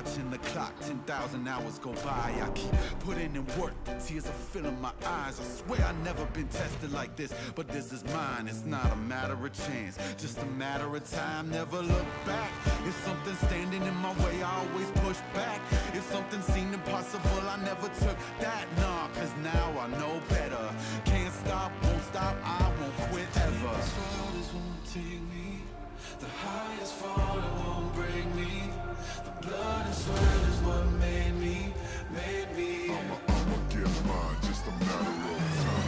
watching the clock, 10,000 hours go by. I keep putting in work, the tears are filling my eyes. I swear I've never been tested like this, but this is mine. It's not a matter of chance, just a matter of time. Never look back. If something's standing in my way, I always push back. If something seemed impossible, I never took that. Nah, cause now I know better. Can't stop, won't stop, I won't quit ever. The farthest won't take me, the highest fall, it won't break me. The blood and sweat is what made me. I'ma get mine, just a matter of time.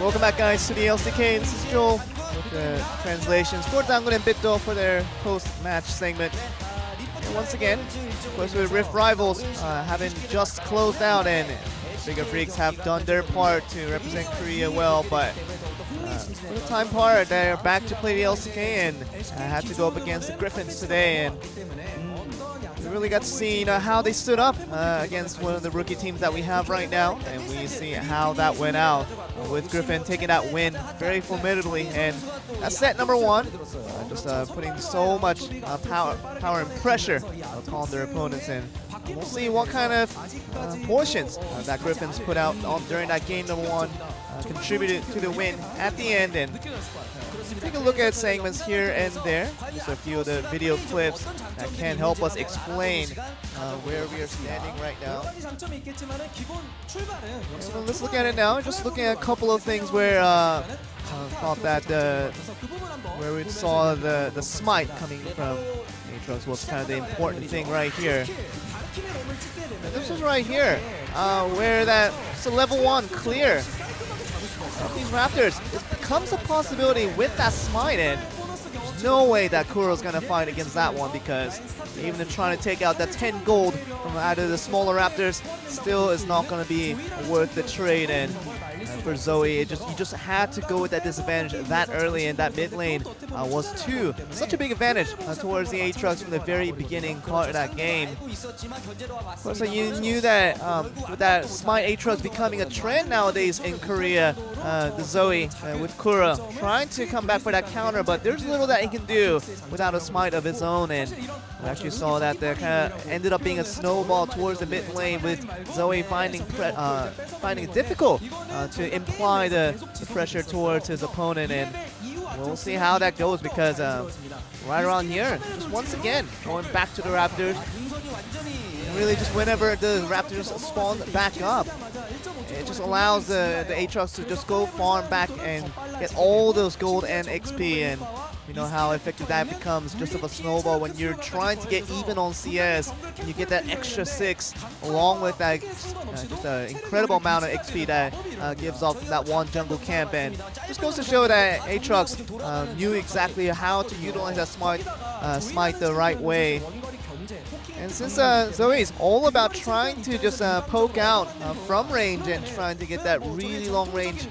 Welcome back, guys, to the LCK. This is Joel with the translations for Dangun and Bitdo for their post-match segment. And once again, of course, with Rift Rivals having just closed out, and Afreeca Freecs have done their part to represent Korea well, but for the time part, they're back to play the LCK and had to go up against the Griffins today. And we really got to see how they stood up against one of the rookie teams that we have right now, and we see how that went out with Griffin taking that win very formidably. And that's set number one, just putting so much power and pressure upon their opponents, and we'll see what kind of portions that Griffins put out during that game number one contributed to the win at the end. And take a look at segments here and there, just a few of the video clips that can help us explain where we are standing right now. So let's look at it now. Just looking at a couple of things where thought that where we saw the smite coming from Aatrox was kind of the important thing right here. And this was right here, where it's a level 1 clear of these Raptors. It becomes a possibility with that smite, and there's no way that Kuro's gonna fight against that one, because even trying to take out that 10 gold from either of the smaller Raptors still is not gonna be worth the trade. And for Zoe, you just had to go with that disadvantage that early, and that mid lane was such a big advantage towards the Aatrox from the very beginning part of that game. Of course, you knew that with that smite Aatrox becoming a trend nowadays in Korea, the Zoe with Kuro trying to come back for that counter, but there's little that he can do without a smite of his own. And we actually saw that there kind of ended up being a snowball towards the mid lane, with Zoe finding it difficult to imply the pressure towards his opponent. And we'll see how that goes, because right around here, just once again going back to the Raptors, and really just whenever the Raptors spawn back up, it just allows the Aatrox to just go farm back and get all those gold and XP. And you know how effective that becomes, just of a snowball when you're trying to get even on CS, and you get that extra 6 along with that just an incredible amount of XP that gives off from that one jungle camp. And just goes to show that Aatrox knew exactly how to utilize that smite the right way. And since Zoe is all about trying to just poke out from range and trying to get that really long range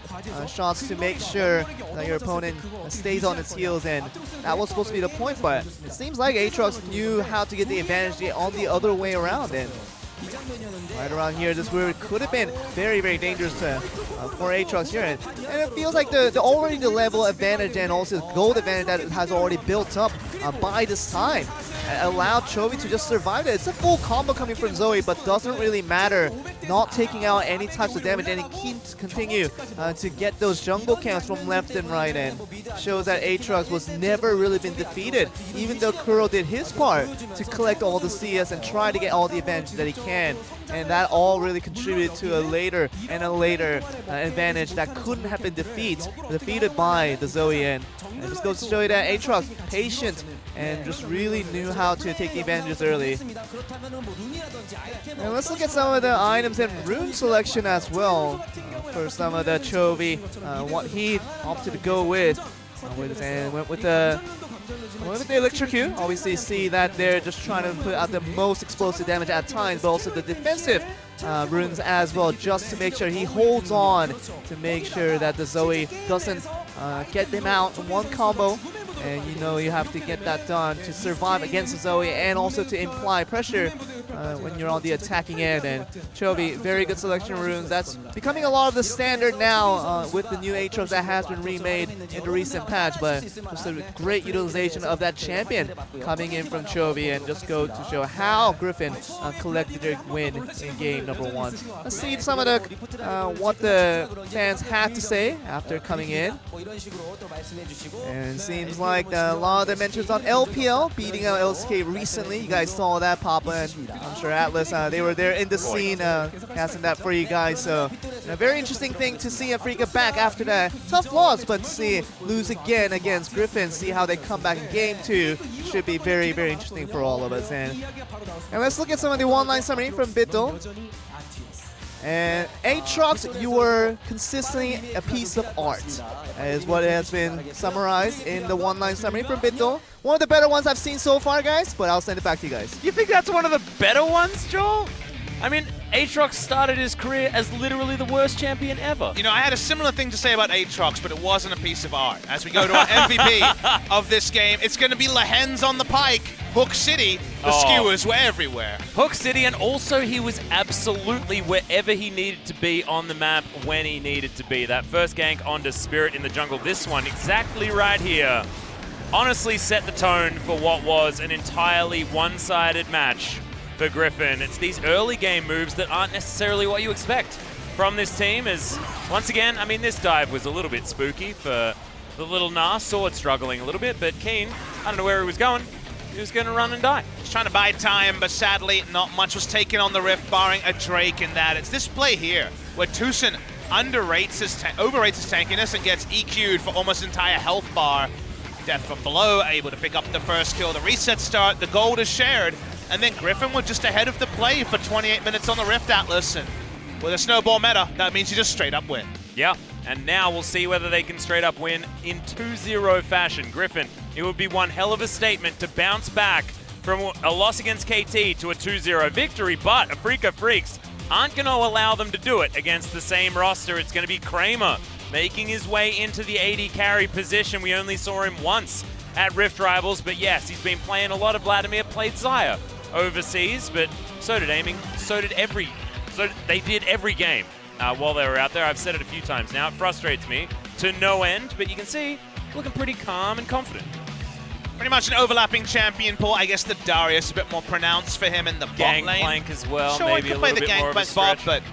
shots to make sure that your opponent stays on its heels, and that was supposed to be the point, but it seems like Aatrox knew how to get the advantage on the other way around. And right around here, this where it could have been very, very dangerous for Aatrox here. And it feels like the level advantage and also the gold advantage that it has already built up by this time allowed Chovy to just survive it. It's a full combo coming from Zoe, but doesn't really matter. Not taking out any types of damage, and he keeps continue to get those jungle camps from left and right, and shows that Aatrox was never really been defeated, even though Kuro did his part to collect all the CS and try to get all the advantage that he can. And that all really contributed to a later advantage that couldn't have been defeated by the Zoe. And it just goes to show you that Aatrox patient and just really knew how to take the advantages early. And let's look at some of the items and rune selection as well. for some of the Chovy, what he opted to go with. And went with the electrocute. Obviously see that they're just trying to put out the most explosive damage at times, but also the defensive runes as well, just to make sure he holds on to make sure that the Zoe doesn't get them out in one combo. And you know you have to get that done to survive against the Zoe and also to imply pressure when you're on the attacking end. And Chovy, very good selection of runes. That's becoming a lot of the standard now with the new Aatrox that has been remade in the recent patch. But just a great utilization of that champion coming in from Chovy, and just go to show how Griffin collected their win in game number 1. Let's see some of the what the fans had to say after coming in. And it seems like a lot of the mentions on LPL beating out LCK recently. You guys saw that, Papa, and I'm sure Atlas, they were there in the scene casting that for you guys. So a very interesting thing to see Afreeca back after that tough loss, but to see lose again against Griffin, see how they come back in game 2 should be very, very interesting for all of us. And let's look at some of the one-line summary from Bittle. And Aatrox, you were consistently a piece of art, is what has been summarized in the one-line summary from Bittle. One of the better ones I've seen so far, guys, but I'll send it back to you guys. You think that's one of the better ones, Joel? I mean, Aatrox started his career as literally the worst champion ever. You know, I had a similar thing to say about Aatrox, but it wasn't a piece of art. As we go to our MVP of this game, it's going to be Lehens on the Pike, Hook City. The skewers were everywhere. Hook City, and also he was absolutely wherever he needed to be on the map when he needed to be. That first gank onto Spirit in the jungle, this one exactly right here, honestly set the tone for what was an entirely one-sided match for Griffin. It's these early game moves that aren't necessarily what you expect from this team. As once again, I mean, this dive was a little bit spooky for the little Nas. Sword struggling a little bit, but Keen, I don't know where he was going. He was going to run and die. He's trying to buy time, but sadly, not much was taken on the Rift, barring a Drake in that. It's this play here where Tucson overrates his tankiness and gets EQ'd for almost entire health bar. Death from below, able to pick up the first kill. The reset start, the gold is shared, and then Griffin was just ahead of the play for 28 minutes on the Rift, Atlas. And with a snowball meta, that means you just straight up win. Yeah, and now we'll see whether they can straight up win in 2-0 fashion. Griffin, it would be one hell of a statement to bounce back from a loss against KT to a 2-0 victory, but Afreeca Freecs aren't going to allow them to do it against the same roster. It's going to be Kramer making his way into the AD carry position. We only saw him once at Rift Rivals, but yes, he's been playing a lot of Vladimir, played Xayah overseas, but so did Aiming, so they did every game while they were out there. I've said it a few times now. It frustrates me to no end, but you can see looking pretty calm and confident. Pretty much an overlapping champion pool. I guess the Darius a bit more pronounced for him in the bot lane. Gangplank as well, sure, maybe a little bit more of a stretch. But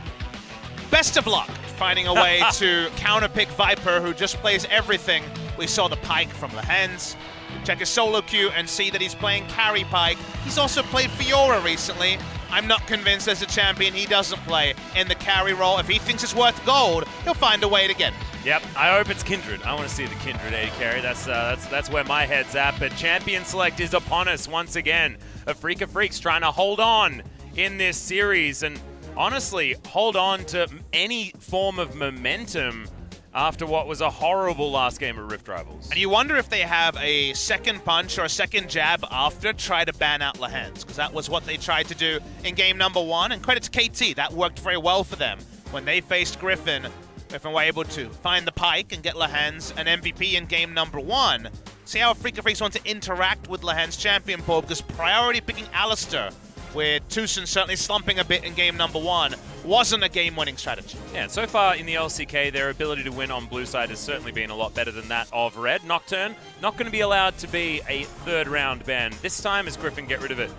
best of luck finding a way to counterpick Viper, who just plays everything. We saw the Pike from Lehens. Check his solo queue and see that he's playing carry Pike. He's also played Fiora recently. I'm not convinced as a champion he doesn't play in the carry role. If he thinks it's worth gold, he'll find a way to get it. Yep, I hope it's Kindred. I want to see the Kindred AD carry. That's where my head's at. But champion select is upon us once again. Afreeca Freecs trying to hold on in this series and honestly hold on to any form of momentum after what was a horrible last game of Rift Rivals. And you wonder if they have a second punch or a second jab after try to ban out Lehens, because that was what they tried to do in game number 1. And credit to KT, that worked very well for them. When they faced Griffin, Griffin were able to find the Pike and get Lehens an MVP in game number 1. See how Afreeca Freecs want to interact with Lehens champion pool, because priority picking Alistair, with Tucson certainly slumping a bit in game number 1, wasn't a game-winning strategy. Yeah, and so far in the LCK, their ability to win on blue side has certainly been a lot better than that of red. Nocturne, not going to be allowed to be a third-round ban this time as Griffin get rid of it.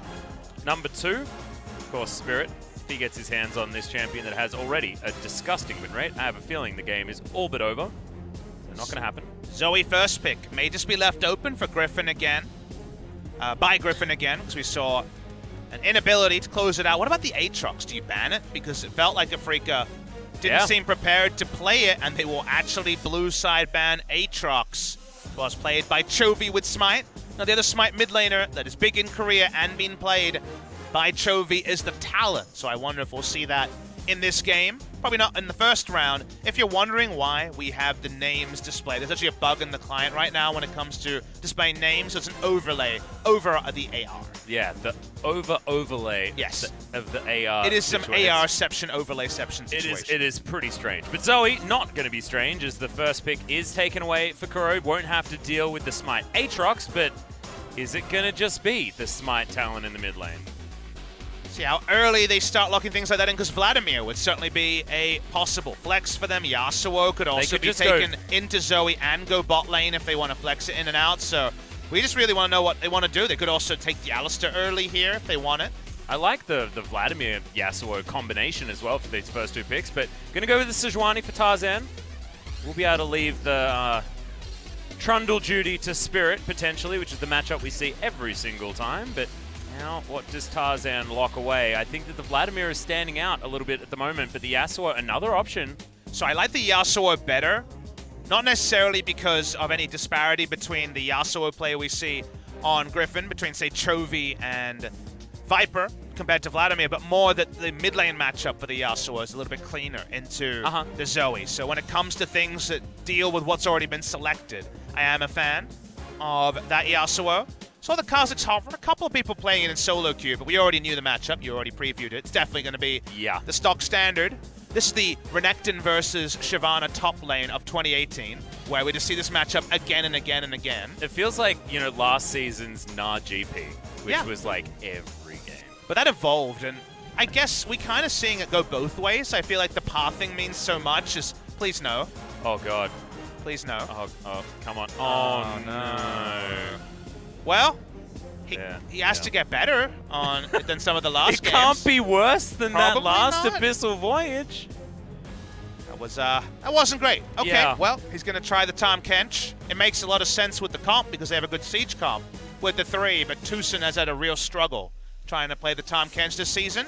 Number 2, of course, Spirit. He gets his hands on this champion that has already a disgusting win rate. I have a feeling the game is all but over. So not going to happen. Zoe first pick may just be left open for Griffin again. By Griffin again, because we saw an inability to close it out. What about the Aatrox? Do you ban it? Because it felt like Afreeca didn't seem prepared to play it, and they will actually blue side ban Aatrox. Was played by Chovy with Smite. Now the other Smite mid laner that is big in Korea and being played by Chovy is the Talon. So I wonder if we'll see that in this game. Probably not in the first round. If you're wondering why we have the names displayed, there's actually a bug in the client right now when it comes to displaying names. So it's an overlay over the AR. Yeah, the overlay Yes. of the AR. It is some situation. AR-ception, overlay-ception situation. It is pretty strange. But Zoe, not going to be strange, as the first pick is taken away for Kuro. Won't have to deal with the Smite Aatrox, but is it going to just be the Smite talent in the mid lane? See how early they start locking things like that in, because Vladimir would certainly be a possible flex for them. Yasuo could also be taken into Zoe and go bot lane if they want to flex it in and out. So we just really want to know what they want to do. They could also take the Alistar early here if they want it. I like the Vladimir Yasuo combination as well for these first two picks, but going to go with the Sejuani for Tarzan. We'll be able to leave the Trundle duty to Spirit, potentially, which is the matchup we see every single time, but now, what does Tarzan lock away? I think that the Vladimir is standing out a little bit at the moment, but the Yasuo, another option. So I like the Yasuo better, not necessarily because of any disparity between the Yasuo play we see on Griffin, between, say, Chovy and Viper, compared to Vladimir, but more that the mid lane matchup for the Yasuo is a little bit cleaner into the Zoe. So when it comes to things that deal with what's already been selected, I am a fan of that Yasuo. Saw the Kha'Zix Hover, a couple of people playing it in solo queue, but we already knew the matchup. You already previewed it. It's definitely going to be the stock standard. This is the Renekton versus Shyvana top lane of 2018, where we just see this matchup again and again and again. It feels like, you know, last season's NA GP, which was like every game. But that evolved, and I guess we kind of seeing it go both ways. I feel like the pathing means so much as, please no. Oh, God. Please no. Oh, come on. Oh, no. Well, he has to get better than some of the last games. It can't be worse than Probably that last not. Abyssal Voyage. That wasn't great. Okay, Yeah. well, he's going to try the Tahm Kench. It makes a lot of sense with the comp because they have a good siege comp with the 3, but Tucson has had a real struggle trying to play the Tahm Kench this season,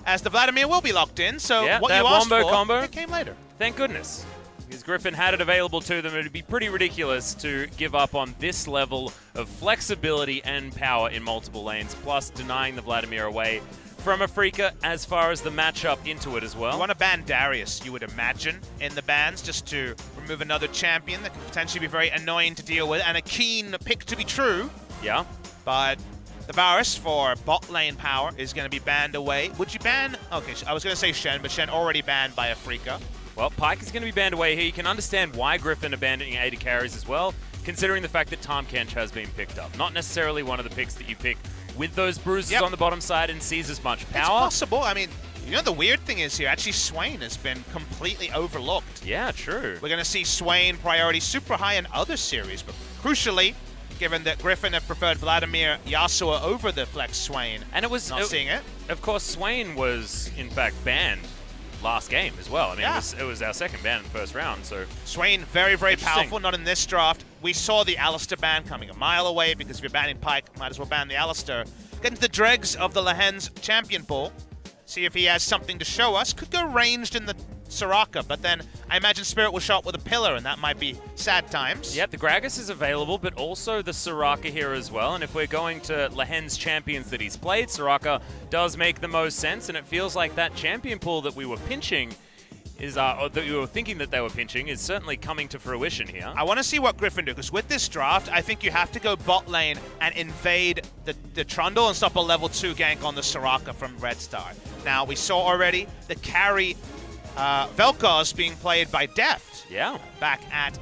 as the Vladimir will be locked in, so what you asked for, combo it came later. Thank goodness. Because Griffin had it available to them, it would be pretty ridiculous to give up on this level of flexibility and power in multiple lanes, plus denying the Vladimir away from Afreeca as far as the matchup into it as well. You want to ban Darius, you would imagine, in the bans, just to remove another champion that could potentially be very annoying to deal with, and a keen pick to be true. Yeah. But the Varus for bot lane power is going to be banned away. Would you ban... Okay, I was going to say Shen, but Shen already banned by Afreeca. Well, Pyke is going to be banned away here. You can understand why Griffin abandoning AD carries as well, considering the fact that Tahm Kench has been picked up. Not necessarily one of the picks that you pick with those bruises on the bottom side and sees as much power. It's possible. I mean, you know, the weird thing is here, actually Swain has been completely overlooked. Yeah, true. We're going to see Swain priority super high in other series, but crucially, given that Griffin have preferred Vladimir Yasuo over the Flex Swain, and it was not seeing it. Of course, Swain was, in fact, banned last game as well. I mean, it was our second ban in the first round, so... Swain, very, very powerful, not in this draft. We saw the Alistar ban coming a mile away, because if you're banning Pyke, might as well ban the Alistar. Get into the dregs of the Lehen's champion pool. See if he has something to show us. Could go ranged in the Soraka, but then I imagine Spirit will show up with a pillar, and that might be sad times. Yep, the Gragas is available, but also the Soraka here as well. And if we're going to Lehen's champions that he's played, Soraka does make the most sense, and it feels like that champion pool that we were pinching is, or that we were thinking that they were pinching, is certainly coming to fruition here. I want to see what Griffin do, because with this draft, I think you have to go bot lane and invade the Trundle and stop a level 2 gank on the Soraka from Red Star. Now, we saw already the carry Vel'Koz being played by Deft. Yeah. Back at...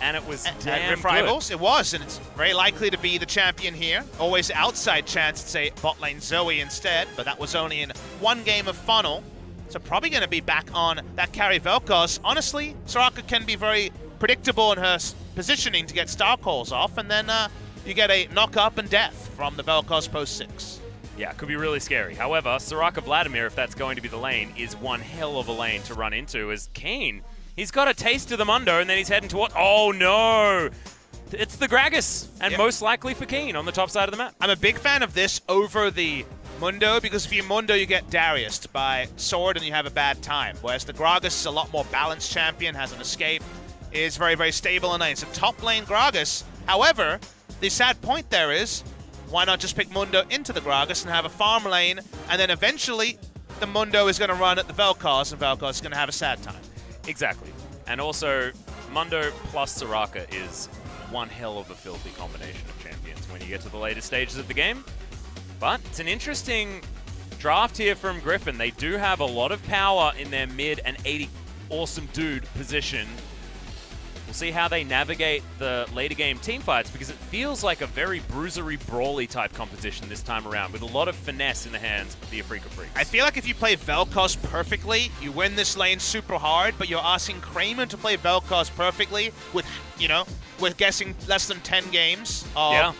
And it was damn Rift Rivals. It was, and it's very likely to be the champion here. Always outside chance to say bot lane Zoe instead, but that was only in one game of Funnel. So probably going to be back on that carry Vel'Koz. Honestly, Soraka can be very predictable in her positioning to get star calls off, and then you get a knock up and death from the Vel'Koz post 6. Yeah, could be really scary. However, Soraka Vladimir, if that's going to be the lane, is one hell of a lane to run into, as Kane, he's got a taste of the Mundo, and then he's heading toward... Oh, no! It's the Gragas, and most likely for Keen on the top side of the map. I'm a big fan of this over the Mundo, because if you Mundo, you get Darius'd by Sword, and you have a bad time. Whereas the Gragas is a lot more balanced champion, has an escape, is very, very stable and nice. It's a top lane Gragas. However, the sad point there is, why not just pick Mundo into the Gragas and have a farm lane, and then eventually the Mundo is going to run at the Vel'Koz, and Vel'Koz is going to have a sad time. Exactly. And also, Mundo plus Soraka is one hell of a filthy combination of champions when you get to the later stages of the game. But it's an interesting draft here from Griffin. They do have a lot of power in their mid and 80 awesome dude position. We'll see how they navigate the later game team fights, because it feels like a very bruisery, brawly type composition this time around, with a lot of finesse in the hands of the Afreeca Freecs. I feel like if you play Vel'Koz perfectly, you win this lane super hard, but you're asking Kramer to play Vel'Koz perfectly with, with guessing less than 10 games of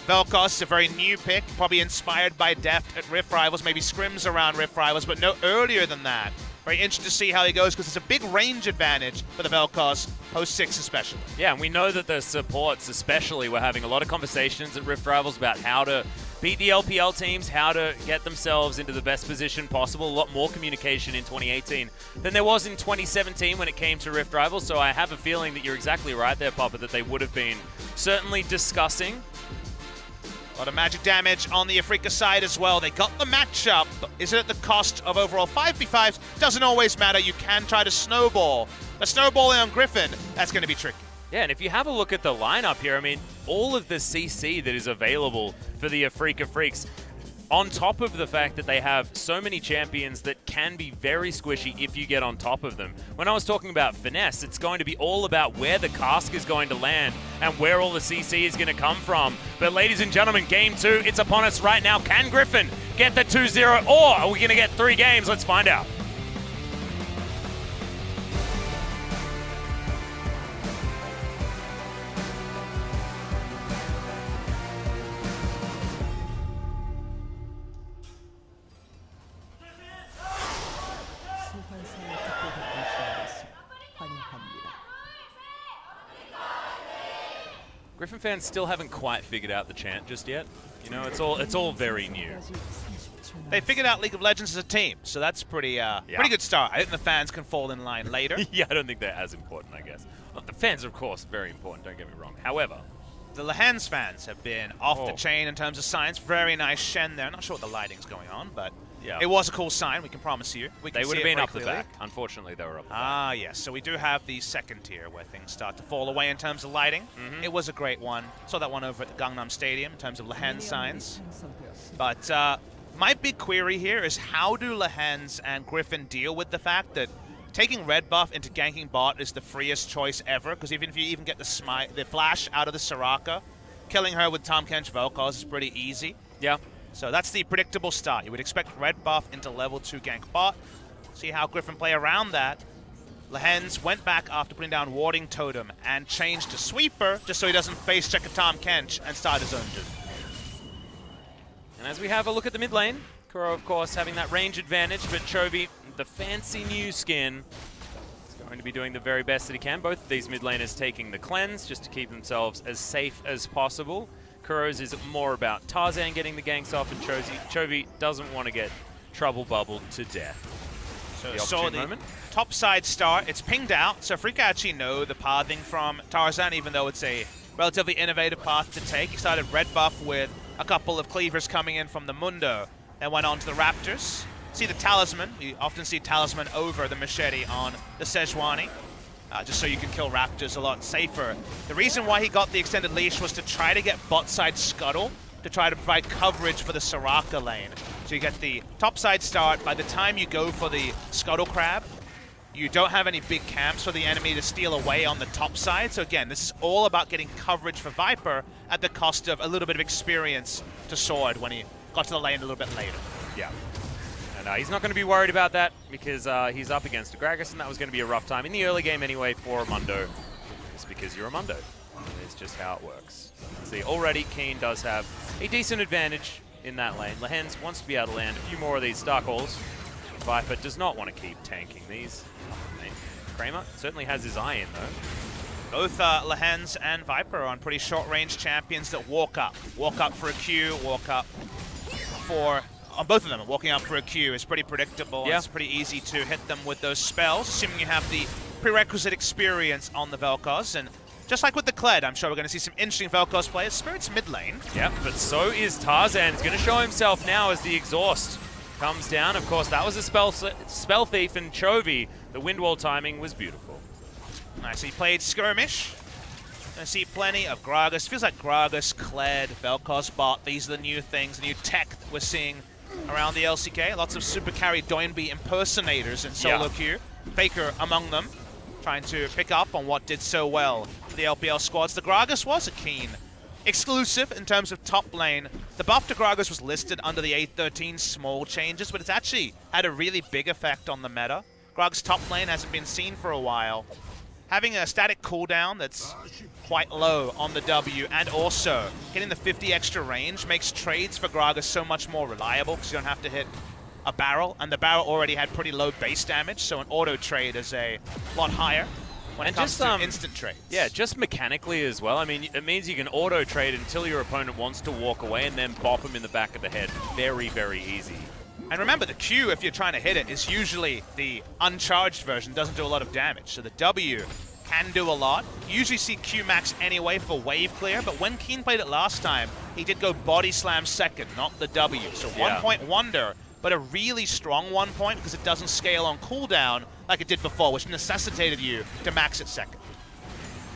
Vel'Koz is a very new pick, probably inspired by Deft at Rift Rivals, maybe scrims around Rift Rivals, but no earlier than that. Very interested to see how he goes, because it's a big range advantage for the Vel'Koz, post 6 especially. Yeah, and we know that the supports especially were having a lot of conversations at Rift Rivals about how to beat the LPL teams, how to get themselves into the best position possible. A lot more communication in 2018 than there was in 2017 when it came to Rift Rivals, so I have a feeling that you're exactly right there, Papa, that they would have been certainly discussing. A lot of magic damage on the Afreeca side as well. They got the matchup, but is it at the cost of overall 5v5s? Doesn't always matter. You can try to snowball. But snowballing on Griffin, that's going to be tricky. Yeah, and if you have a look at the lineup here, I mean, all of the CC that is available for the Afreeca Freecs, on top of the fact that they have so many champions that can be very squishy if you get on top of them. When I was talking about finesse, it's going to be all about where the cask is going to land and where all the CC is going to come from. But ladies and gentlemen, game 2, it's upon us right now. Can Griffin get the 2-0, or are we going to get 3 games? Let's find out. Griffin fans still haven't quite figured out the chant just yet. You know, it's all very new. They figured out League of Legends as a team, so that's pretty good start. I think the fans can fall in line later. Yeah, I don't think they're as important, I guess. Well, the fans are, of course, very important, don't get me wrong. However, the Lehens fans have been off the chain in terms of science. Very nice Shen there. Not sure what the lighting's going on, but it was a cool sign, we can promise you. They would have been up the back. Unfortunately, they were up the back. Ah, yes. So we do have the second tier where things start to fall away in terms of lighting. It was a great one. Saw that one over at the Gangnam Stadium in terms of Lehens signs. But my big query here is, how do Lehens and Griffin deal with the fact that taking red buff into ganking bot is the freest choice ever? Because even if you get the flash out of the Soraka, killing her with Tahm Kench Vel'Koz is pretty easy. Yeah. So that's the predictable start. You would expect red buff into level 2 gank bot. See how Griffin play around that. Lehens went back after putting down Warding Totem and changed to Sweeper just so he doesn't face check a Tahm Kench and start his own dude. And as we have a look at the mid lane, Kuro, of course, having that range advantage, but Chovy, the fancy new skin, is going to be doing the very best that he can. Both of these mid laners taking the cleanse just to keep themselves as safe as possible. Kuro's is more about Tarzan getting the ganks off, and Chovy doesn't want to get trouble bubbled to death. So the top side start, it's pinged out, so Afreeca actually know the pathing from Tarzan, even though it's a relatively innovative path to take. He started red buff with a couple of cleavers coming in from the Mundo, then went on to the Raptors. See the Talisman, you often see Talisman over the Machete on the Sejuani. Just so you can kill Raptors a lot safer. The reason why he got the extended leash was to try to get bot side scuttle, to try to provide coverage for the Soraka lane. So you get the top side start. By the time you go for the scuttle crab, you don't have any big camps for the enemy to steal away on the top side. So again, this is all about getting coverage for Viper at the cost of a little bit of experience to Sword when he got to the lane a little bit later. Yeah. And he's not going to be worried about that, because he's up against Gragas, and that was going to be a rough time in the early game anyway for Mundo. It's because you're a Mundo. It's just how it works. See, already Keen does have a decent advantage in that lane. Lehens wants to be able to land a few more of these Star Calls. Viper does not want to keep tanking these. Kramer certainly has his eye in, though. Both Lehens and Viper are on pretty short-range champions that walk up. Walk up for a Q, walk up for... both of them, walking up for a Q is pretty predictable. Yeah. It's pretty easy to hit them with those spells, assuming you have the prerequisite experience on the Vel'Koz. And just like with the Kled, I'm sure we're going to see some interesting Vel'Koz players. Spirit's mid lane. Yeah, but so is Tarzan. He's going to show himself now as the exhaust comes down. Of course, that was a spell thief, and Chovy, the wind wall timing was beautiful. Nice, he played skirmish. I see plenty of Gragas. Feels like Gragas, Kled, Vel'Koz bot. These are the new things, the new tech that we're seeing around the LCK. Lots of super carry Doinby impersonators in solo queue. FLICKR among them, trying to pick up on what did so well for the LPL squads. The Gragas was a keen exclusive in terms of top lane. The buff to Gragas was listed under the 813 small changes, but it's actually had a really big effect on the meta. Gragas top lane hasn't been seen for a while. Having a static cooldown that's quite low on the W, and also getting the 50 extra range makes trades for Gragas so much more reliable because you don't have to hit a barrel, and the barrel already had pretty low base damage, so an auto trade is a lot higher when it comes to instant trades. Yeah, just mechanically as well. I mean, it means you can auto trade until your opponent wants to walk away and then bop him in the back of the head. Very, very easy. And remember, the Q, if you're trying to hit it, is usually the uncharged version, doesn't do a lot of damage. So the W can do a lot. You usually see Q max anyway for wave clear, but when Keen played it last time, he did go body slam second, not the W. So 1 point wonder, but a really strong 1 point because it doesn't scale on cooldown like it did before, which necessitated you to max it second.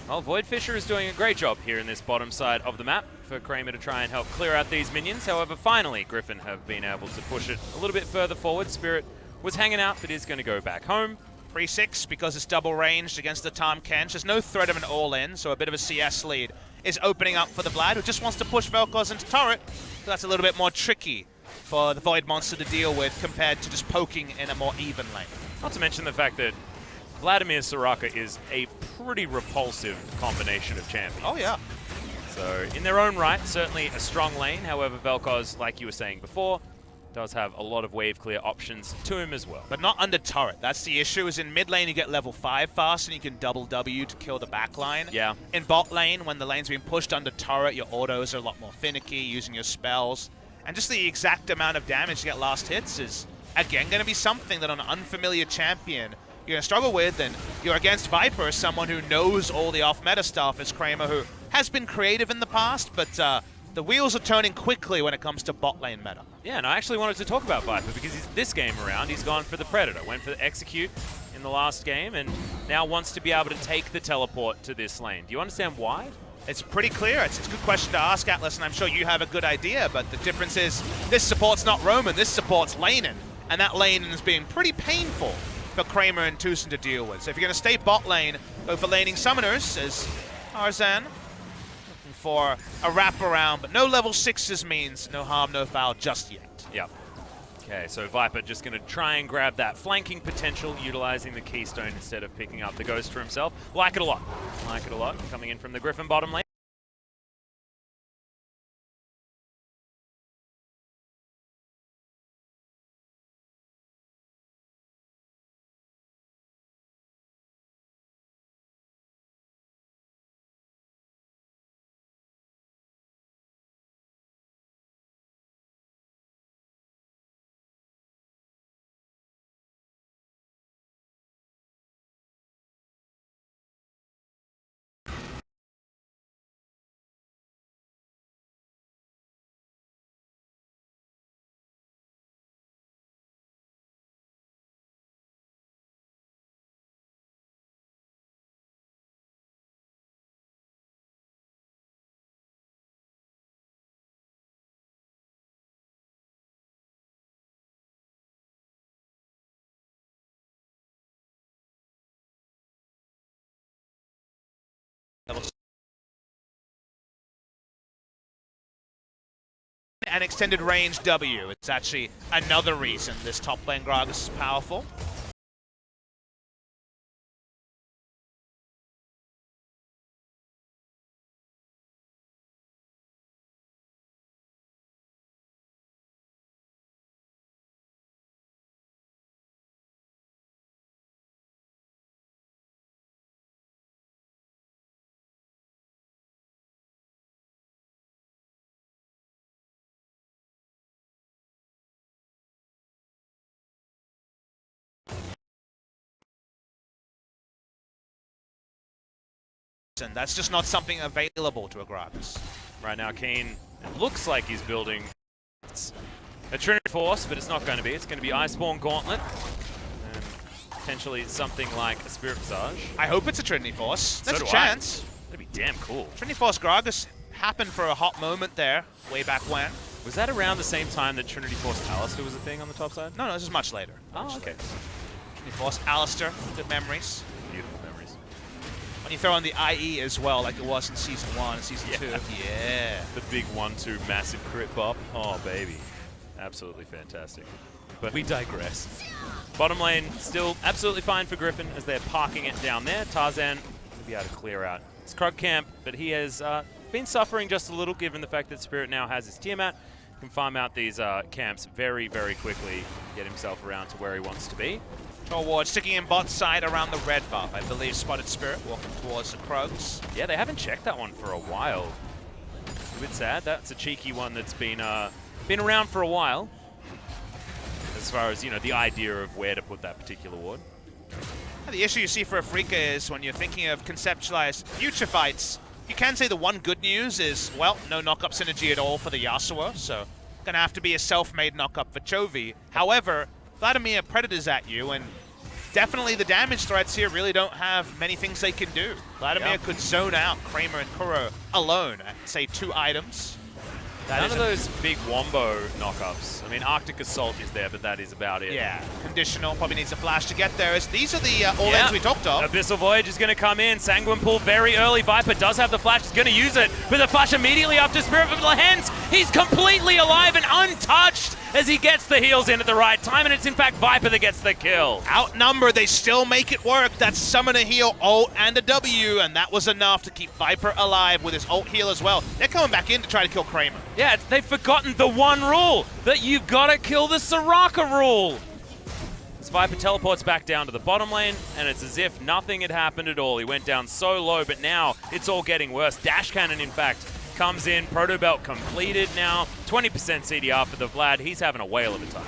Well, Voidfisher is doing a great job here in this bottom side of the map for Kramer to try and help clear out these minions. However, finally, Griffin have been able to push it a little bit further forward. Spirit was hanging out, but is going to go back home. 3-6 because it's double ranged against the Tahm Kench. There's no threat of an all-in, so a bit of a CS lead is opening up for the Vlad, who just wants to push Vel'Koz into turret. So that's a little bit more tricky for the Void Monster to deal with compared to just poking in a more even lane. Not to mention the fact that Vladimir Soraka is a pretty repulsive combination of champions. Oh, yeah. So, in their own right, certainly a strong lane. However, Vel'Koz, like you were saying before, does have a lot of wave clear options to him as well. But not under turret. That's the issue, is in mid lane you get level 5 fast and you can double W to kill the back line. Yeah. In bot lane, when the lane's being pushed under turret, your autos are a lot more finicky, using your spells. And just the exact amount of damage to get last hits is, again, going to be something that on an unfamiliar champion you're going to struggle with, and you're against Viper, someone who knows all the off-meta stuff, as Kramer, who has been creative in the past, but the wheels are turning quickly when it comes to bot lane meta. Yeah, and I actually wanted to talk about Viper because this game around, he's gone for the Predator. Went for the Execute in the last game and now wants to be able to take the teleport to this lane. Do you understand why? It's pretty clear. It's a good question to ask, Atlas, and I'm sure you have a good idea, but the difference is this support's not Roman, this support's laning, and that laning is being pretty painful for Kramer and Tucson to deal with. So if you're going to stay bot lane, go for laning summoners, as Arzan looking for a wraparound, but no level 6s means no harm, no foul just yet. Yep. Okay, so Viper just going to try and grab that flanking potential, utilizing the Keystone instead of picking up the Ghost for himself. Like it a lot. Like it a lot. Coming in from the Griffin bottom lane. An extended range W. It's actually another reason this top lane Gragas is powerful. And that's just not something available to a Gragas. Right now, Kane, it looks like he's building a Trinity Force, but it's not going to be. It's going to be Iceborne Gauntlet. And potentially something like a Spirit Visage. I hope it's a Trinity Force. There's So a do I. chance. That'd be damn cool. Trinity Force Gragas happened for a hot moment there, way back when. Was that around the same time that Trinity Force Alistair was a thing on the top side? No, this is much later. Oh, Much okay. later. Trinity Force, Alistair, good memories. Beautiful memories. When you throw on the IE as well, like it was in Season 1 and Season 2. Yeah. The big 1-2 massive crit bop. Oh, baby. Absolutely fantastic. But we digress. Bottom lane still absolutely fine for Griffin as they're parking it down there. Tarzan will be able to clear out his Krug camp, but he has been suffering just a little given the fact that Spirit now has his Tiamat. Can farm out these camps very, very quickly, get himself around to where he wants to be. Troll Ward sticking in bot side around the red buff. I believe Spotted Spirit walking towards the Krugs. Yeah, they haven't checked that one for a while. A bit sad. That's a cheeky one that's been around for a while. As far as, you know, the idea of where to put that particular ward. The issue you see for Afreeca is when you're thinking of conceptualized future fights, you can say the one good news is, well, no knock-up synergy at all for the Yasuo, so gonna have to be a self-made knock-up for Chovy. However, Vladimir Predators at you, and definitely the damage threats here really don't have many things they can do. Vladimir could zone out Kramer and Kuro alone at, say, 2 items. None of those big Wombo knockups. I mean, Arctic Assault is there, but that is about it. Yeah, conditional, probably needs a flash to get there. As these are the all-ends we talked of. Abyssal Voyage is going to come in. Sanguine Pool very early. Viper does have the flash. He's going to use it. With a flash immediately after Spirit of Lehens. He's completely alive and untouched as he gets the heals in at the right time. And it's in fact Viper that gets the kill. Outnumbered, they still make it work. That's summon a heal, ult, and a W. And that was enough to keep Viper alive with his ult heal as well. They're coming back in to try to kill Kramer. Yeah, they've forgotten the one rule, that you've got to kill the Soraka rule. As Viper teleports back down to the bottom lane, and it's as if nothing had happened at all. He went down so low, but now it's all getting worse. Dash Cannon, in fact, comes in. Proto Belt completed now. 20% CDR for the Vlad. He's having a whale of a time.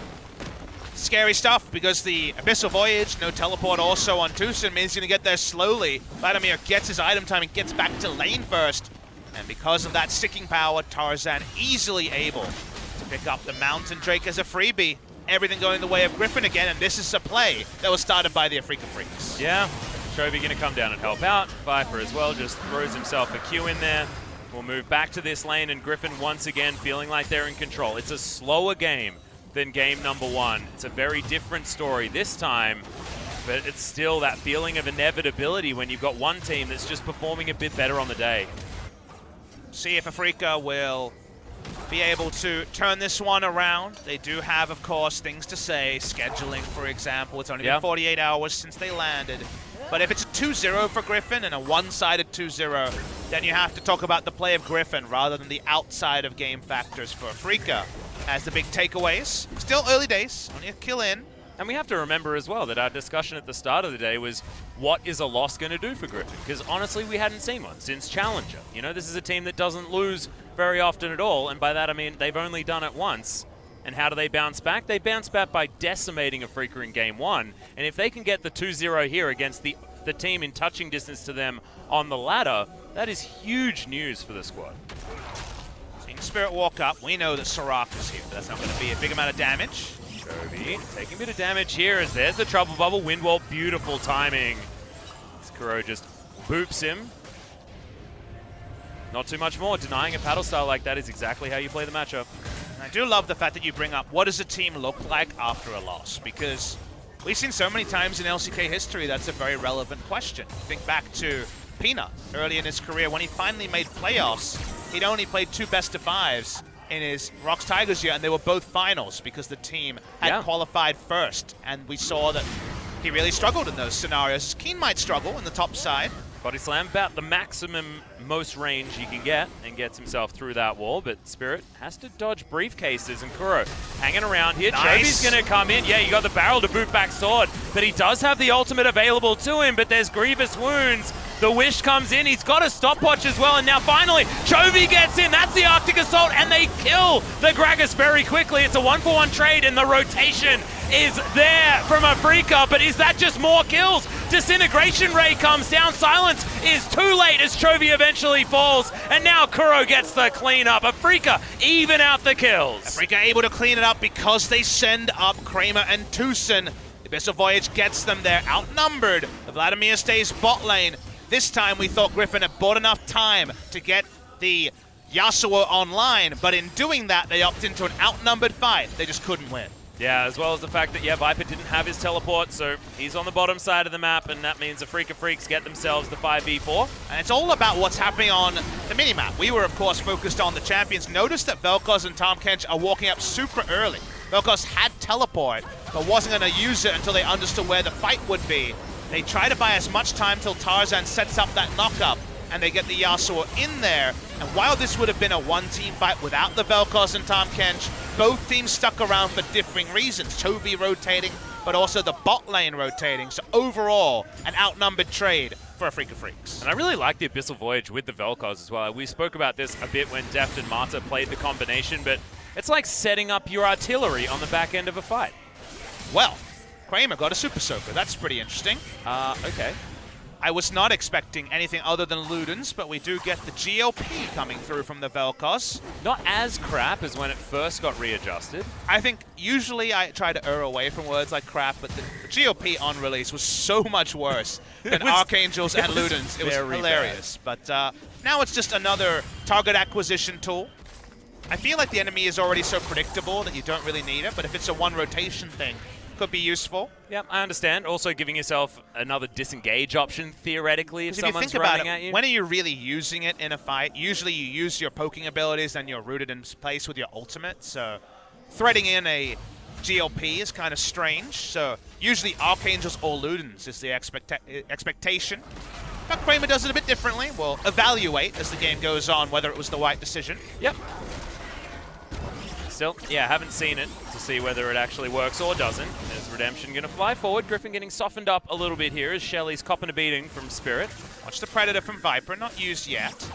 Scary stuff, because the Abyssal Voyage, no teleport also on Tucson, means he's going to get there slowly. Vladimir gets his item time and gets back to lane first. And because of that sticking power, Tarzan easily able to pick up the Mountain Drake as a freebie. Everything going the way of Griffin again, and this is a play that was started by the Afreeca Freecs. Yeah, Chovy going to come down and help out. Viper as well just throws himself a Q in there. We'll move back to this lane, and Griffin once again feeling like they're in control. It's a slower game than game number 1. It's a very different story this time, but it's still that feeling of inevitability when you've got one team that's just performing a bit better on the day. See if Afreeca will be able to turn this one around. They do have, of course, things to say. Scheduling, for example. It's only been 48 hours since they landed. But if it's a 2-0 for Griffin and a one-sided 2-0, then you have to talk about the play of Griffin rather than the outside of game factors for Afreeca. As the big takeaways, still early days, only a kill in. And we have to remember as well that our discussion at the start of the day was, what is a loss going to do for Griffin? Because honestly, we hadn't seen one since Challenger. You know, this is a team that doesn't lose very often at all, and by that I mean they've only done it once. And how do they bounce back? They bounce back by decimating Afreeca in game 1. And if they can get the 2-0 here against the team in touching distance to them on the ladder, that is huge news for the squad. Seeing Spirit walk up, we know that Soraka's here, but that's not going to be a big amount of damage. Chovy taking a bit of damage here as there's the trouble bubble. Windwall, beautiful timing. As Kuro just boops him. Not too much more. Denying a paddle style like that is exactly how you play the matchup. And I do love the fact that you bring up, what does a team look like after a loss? Because we've seen so many times in LCK history that's a very relevant question. Think back to Peanut early in his career when he finally made playoffs. He'd only played 2 best-of-5s in his Rocks Tigers year, and they were both finals because the team had qualified first. And we saw that he really struggled in those scenarios. Keen might struggle in the top side. Body slam, about the maximum most range you can get, and gets himself through that wall, but Spirit has to dodge briefcases, and Kuro hanging around here. Nice. Chovy's going to come in. Yeah, you got the barrel to boot back sword, but he does have the ultimate available to him, but there's grievous wounds. The Wish comes in. He's got a stopwatch as well. And now finally, Chovy gets in. That's the Arctic Assault. And they kill the Gragas very quickly. It's a 1-for-1 trade. And the rotation is there from Afreeca. But is that just more kills? Disintegration Ray comes down. Silence is too late as Chovy eventually falls. And now Kuro gets the cleanup. Afreeca even out the kills. Afreeca able to clean it up because they send up Kramer and Tucson. The Abyssal Voyage gets them there, outnumbered. The Vladimir stays bot lane. This time we thought Griffin had bought enough time to get the Yasuo online, but in doing that, they opted into an outnumbered fight. They just couldn't win. Yeah, as well as the fact that, yeah, Viper didn't have his teleport, so he's on the bottom side of the map, and that means the Afreeca Freecs get themselves the 5v4. And it's all about what's happening on the minimap. We were, of course, focused on the champions. Notice that Vel'Koz and Tahm Kench are walking up super early. Vel'Koz had teleport, but wasn't going to use it until they understood where the fight would be. They try to buy as much time till Tarzan sets up that knock-up, and they get the Yasuo in there. And while this would have been a one-team fight without the Vel'Koz and Tahm Kench, both teams stuck around for differing reasons. Chovy rotating, but also the bot lane rotating. So overall, an outnumbered trade for Afreeca Freecs. And I really like the Abyssal Voyage with the Vel'Koz as well. We spoke about this a bit when Deft and Marta played the combination, but it's like setting up your artillery on the back end of a fight. Well, Kramer got a Super Soaker. That's pretty interesting. Okay. I was not expecting anything other than Ludens, but we do get the GLP coming through from the Vel'Koz. Not as crap as when it first got readjusted. I think usually I try to err away from words like crap, but the GLP on release was so much worse than Archangels and Ludens. It was hilarious. But now it's just another target acquisition tool. I feel like the enemy is already so predictable that you don't really need it, but if it's a one rotation thing, could be useful. Yep, I understand. Also giving yourself another disengage option, theoretically, if someone's you think running about at you. When are you really using it in a fight? Usually you use your poking abilities and you're rooted in place with your ultimate, so threading in a GLP is kind of strange. So usually Archangels or Ludens is the expectation. But Kramer does it a bit differently. We'll evaluate as the game goes on whether it was the right decision. Yep. Still, yeah, haven't seen it to see whether it actually works or doesn't. Is Redemption going to fly forward? Griffin getting softened up a little bit here as Shelly's copping a beating from Spirit. Watch the Predator from Viper, not used yet.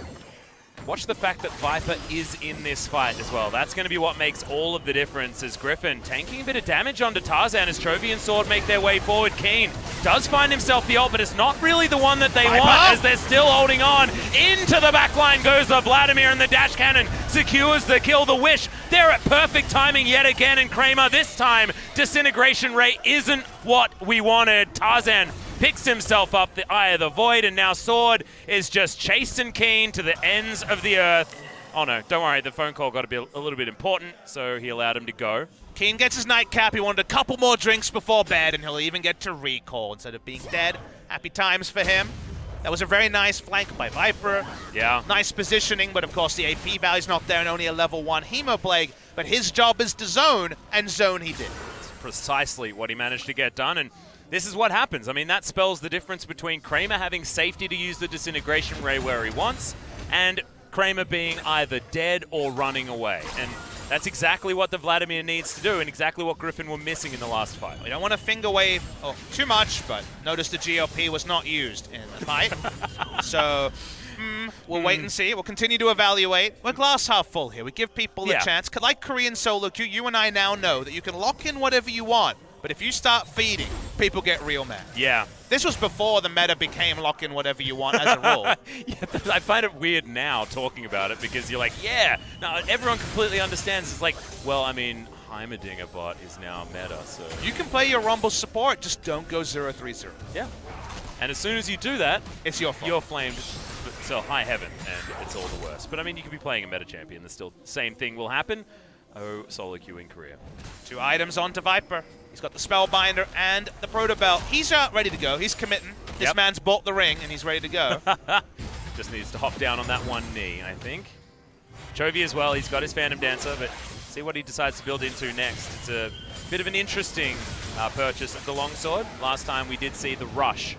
Watch the fact that Viper is in this fight as well. That's going to be what makes all of the difference as Griffin tanking a bit of damage onto Tarzan as Chovy and Sword make their way forward. Keen does find himself the ult, but it's not really the one that they want as they're still holding on. Into the backline goes the Vladimir and the dash cannon secures the kill. The Wish, they're at perfect timing yet again, and Kramer this time, disintegration rate isn't what we wanted. Tarzan picks himself up the Eye of the Void, and now Sword is just chasing Keen to the ends of the earth. Oh no, don't worry, the phone call got to be a little bit important, so he allowed him to go. Keen gets his nightcap. He wanted a couple more drinks before bed, and he'll even get to recall instead of being dead. Happy times for him. That was a very nice flank by Viper. Yeah. Nice positioning, but of course the AP value's not there and only a level 1 Hemoplague. But his job is to zone, and zone he did. It's precisely what he managed to get done, and this is what happens. I mean, that spells the difference between Kramer having safety to use the disintegration ray where he wants, and Kramer being either dead or running away. And that's exactly what the Vladimir needs to do, and exactly what Griffin were missing in the last fight. We don't want to finger wave too much, but notice the GLP was not used in the fight. So we'll wait and see. We'll continue to evaluate. We're glass half full here. We give people a chance. Like Korean solo queue, you and I now know that you can lock in whatever you want. But if you start feeding, people get real mad. Yeah. This was before the meta became lock in whatever you want as a rule. Yeah, I find it weird now talking about it because you're like, yeah, no, everyone completely understands. It's like, well, I mean, Heimerdinger bot is now meta, so. You can play your Rumble support, just don't go 0-3-0. Yeah. And as soon as you do that, it's your fault. You're flamed to high heaven, and it's all the worst. But I mean, you could be playing a meta champion, the still same thing will happen. Oh, solo queue in Korea. 2 items onto Viper. He's got the Spellbinder and the Proto Belt. He's ready to go. He's committing. This man's bought the ring, and he's ready to go. Just needs to hop down on that one knee, I think. Chovy as well. He's got his Phantom Dancer, but see what he decides to build into next. It's a bit of an interesting purchase of the longsword. Last time we did see the rush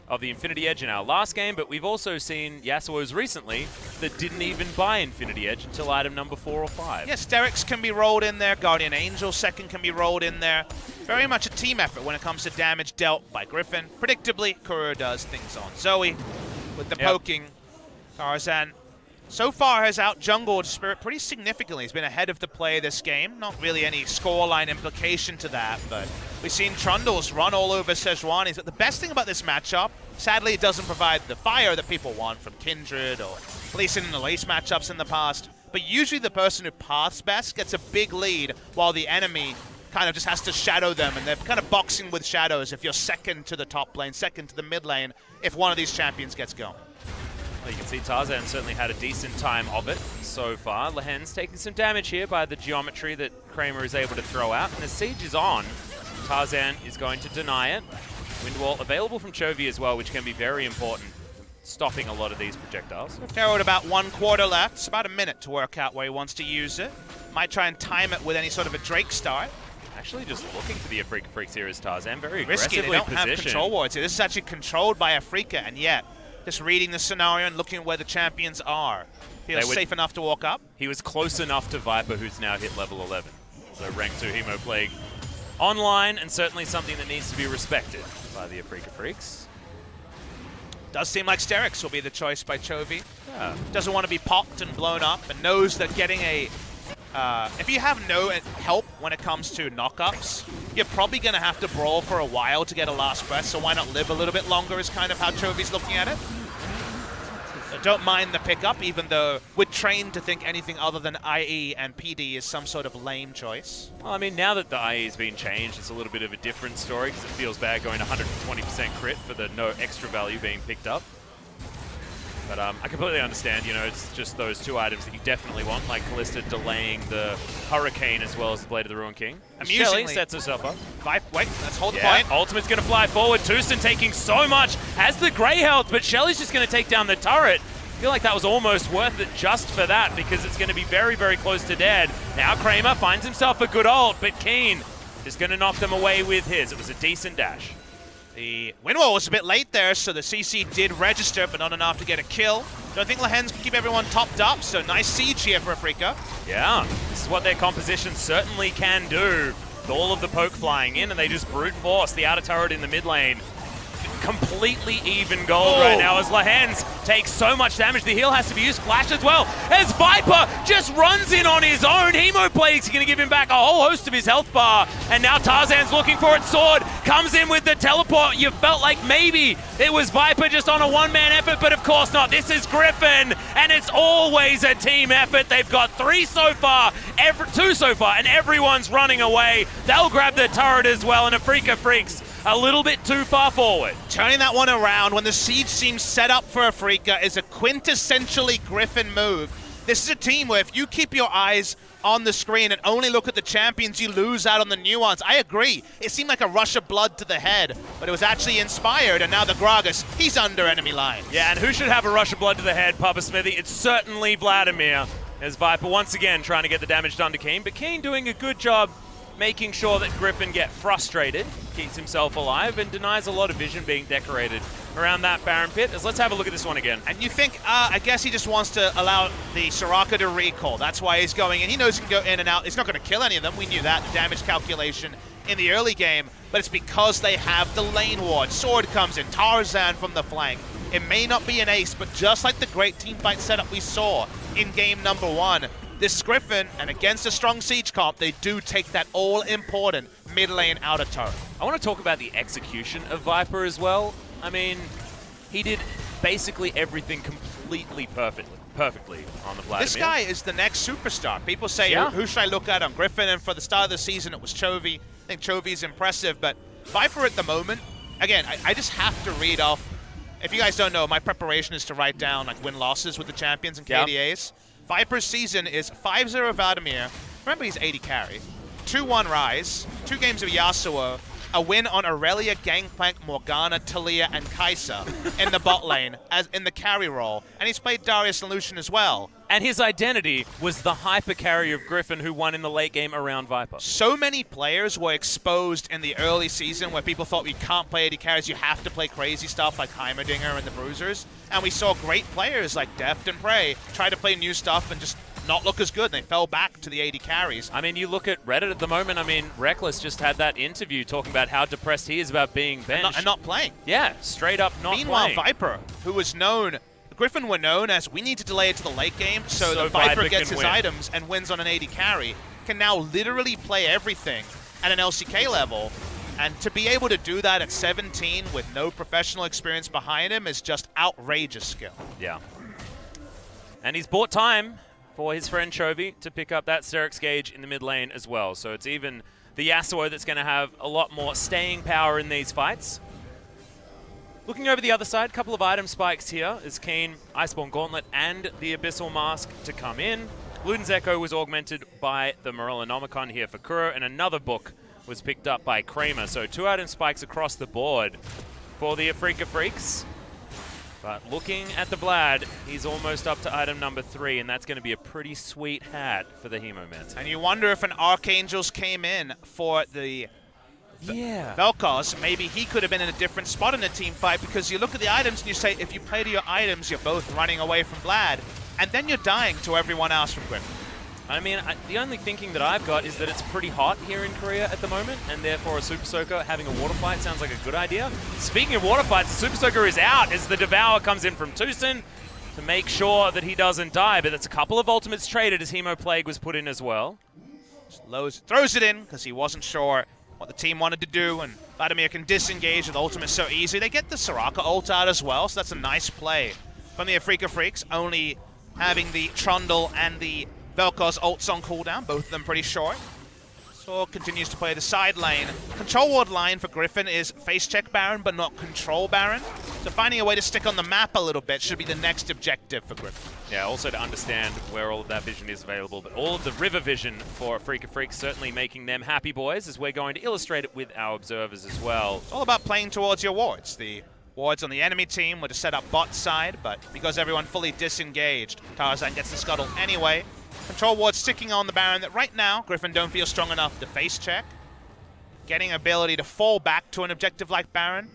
of the Infinity Edge in our last game, but we've also seen Yasuo's recently that didn't even buy Infinity Edge until item number 4 or 5. Yes, Derek's can be rolled in there. Guardian Angel second can be rolled in there. Very much a team effort when it comes to damage dealt by Griffin. Predictably, Kuro does things on Zoe. with the poking. Tarzan so far has out-jungled Spirit pretty significantly. He's been ahead of the play this game. Not really any scoreline implication to that, but we've seen Trundles run all over Sejuani's. But the best thing about this matchup, sadly, it doesn't provide the fire that people want from Kindred or Leeson in the Lace matchups in the past. But usually the person who paths best gets a big lead while the enemy kind of just has to shadow them, and they're kind of boxing with shadows if you're second to the top lane, second to the mid lane, if one of these champions gets going. Well, you can see Tarzan certainly had a decent time of it so far. Lehen's taking some damage here by the geometry that Kramer is able to throw out. And the siege is on. Tarzan is going to deny it. Wind wall available from Chovy as well, which can be very important, stopping a lot of these projectiles. Pharaoh with about 1/4 left. It's about a minute to work out where he wants to use it. Might try and time it with any sort of a Drake start. Actually just looking for the Afreeca Freecs here is Tarzan. Very Risky, aggressively they don't have control wards here. This is actually controlled by Afreeca, and yet just reading the scenario and looking at where the champions are. Feels safe enough to walk up. He was close enough to Viper, who's now hit level 11. So rank 2 Hemoplague online, and certainly something that needs to be respected by the Afreeca Freecs. Does seem like Sterix will be the choice by Chovy. Yeah. Doesn't want to be popped and blown up, and knows that getting a... if you have no help when it comes to knockups, you're probably going to have to brawl for a while to get a last breath, so why not live a little bit longer is kind of how Chovy's looking at it. So don't mind the pickup, even though we're trained to think anything other than IE and PD is some sort of lame choice. Well, I mean, now that the IE has been changed, it's a little bit of a different story, because it feels bad going 120% crit for the no extra value being picked up. But I completely understand, you know, it's just those two items that you definitely want, like Callista delaying the Hurricane as well as the Blade of the Ruin King. Shelly sets herself up. Wait, let's hold the point. Ultimate's going to fly forward. Toussaint taking so much, has the Grey health, but Shelly's just going to take down the turret. I feel like that was almost worth it just for that, because it's going to be very, very close to dead. Now Kramer finds himself a good ult, but Keen is going to knock them away with his. It was a decent dash. The wind wall was a bit late there, so the CC did register, but not enough to get a kill. Don't think Lehen's can keep everyone topped up, so nice siege here for Afreeca. Yeah, this is what their composition certainly can do. With all of the poke flying in, and they just brute force the outer turret in the mid lane. Completely even gold right now as Lehen's takes so much damage. The heal has to be used. Flash as well. As Viper just runs in on his own. Hemoplague's going to give him back a whole host of his health bar. And now Tarzan's looking for its sword. Comes in with the teleport. You felt like maybe it was Viper just on a one-man effort, but of course not. This is Griffin, and it's always a team effort. They've got two so far, and everyone's running away. They'll grab the turret as well, and Afreeca Freecs a little bit too far forward. Turning that one around when the siege seems set up for Afreeca is a quintessentially Griffin move. This is a team where if you keep your eyes on the screen and only look at the champions, you lose out on the nuance. I agree. It seemed like a rush of blood to the head, but it was actually inspired, and now the Gragas, he's under enemy lines. Yeah, and who should have a rush of blood to the head, Papa Smithy? It's certainly Vladimir, as Viper once again trying to get the damage done to Keen, but Keen doing a good job making sure that Griffin gets frustrated, keeps himself alive, and denies a lot of vision being decorated around that Baron pit. Let's have a look at this one again. And you think, I guess he just wants to allow the Soraka to recall. That's why he's going in. He knows he can go in and out. He's not going to kill any of them. We knew that, the damage calculation in the early game, but it's because they have the lane ward. Sword comes in, Tarzan from the flank. It may not be an ace, but just like the great teamfight setup we saw in game number 1, this is Griffin, and against a strong siege comp, they do take that all-important mid lane outer turret. I want to talk about the execution of Viper as well. I mean, he did basically everything completely perfectly on the Vladimir. This guy is the next superstar. People say, who should I look at on Griffin? And for the start of the season, it was Chovy. I think Chovy's impressive, but Viper at the moment, again, I just have to read off. If you guys don't know, my preparation is to write down like win-losses with the champions and KDAs. Viper's season is 5-0 Vladimir. Remember, he's 80 carry. 2-1 Rise, 2 games of Yasuo, a win on Aurelia, Gangplank, Morgana, Talia, and Kai'Sa in the bot lane, as in the carry role. And he's played Darius and Lucian as well. And his identity was the hyper carry of Griffin, who won in the late game around Viper. So many players were exposed in the early season where people thought you can't play AD carries, you have to play crazy stuff like Heimerdinger and the Bruisers. And we saw great players like Deft and Prey try to play new stuff and just not look as good. They fell back to the AD carries. I mean, you look at Reddit at the moment. I mean, Reckless just had that interview talking about how depressed he is about being benched. And not playing. Yeah, straight up not Meanwhile, playing. Viper, who was known... Griffin were known as, we need to delay it to the late game so that Viper Viper gets can his win. items and wins on an AD carry, can now literally play everything at an LCK level. And to be able to do that at 17 with no professional experience behind him is just outrageous skill. Yeah. And he's bought time for his friend Chovy to pick up that Sterix gauge in the mid lane as well. So it's even the Yasuo that's going to have a lot more staying power in these fights. Looking over the other side, couple of item spikes here is Keen, Iceborne Gauntlet, and the Abyssal Mask to come in. Luden's Echo was augmented by the Morellonomicon here for Kuro, and another book was picked up by Kramer. So 2 item spikes across the board for the Afreeca Freecs. But looking at the Vlad, he's almost up to item number 3, and that's going to be a pretty sweet hat for the Hemomancer. And you wonder if an Archangels came in for the Vel'Koz, maybe he could have been in a different spot in a team fight, because you look at the items and you say, if you play to your items, you're both running away from Vlad, and then you're dying to everyone else from Griffin. I mean, the only thinking that I've got is that it's pretty hot here in Korea at the moment, and therefore a Super Soaker having a water fight sounds like a good idea. Speaking of water fights, the Super Soaker is out as the Devour comes in from Tucson to make sure that he doesn't die, but it's a couple of ultimates traded as Hemo Plague was put in as well. Throws it in because he wasn't sure what the team wanted to do, and Vladimir can disengage with ultimate so easy. They get the Soraka ult out as well, so that's a nice play from the Afreeca Freecs, only having the Trundle and the Vel'Koz ults on cooldown, both of them pretty short. Sword continues to play the side lane. Control ward line for Griffin is face check Baron, but not control Baron. So finding a way to stick on the map a little bit should be the next objective for Griffin. Yeah, also to understand where all of that vision is available, but all of the river vision for Afreeca Freecs certainly making them happy boys, as we're going to illustrate it with our observers as well. It's all about playing towards your wards. The wards on the enemy team were to set up bot side, but because everyone fully disengaged, Tarzan gets the scuttle anyway. Control ward sticking on the Baron that right now Griffin don't feel strong enough to face check. Getting ability to fall back to an objective like Baron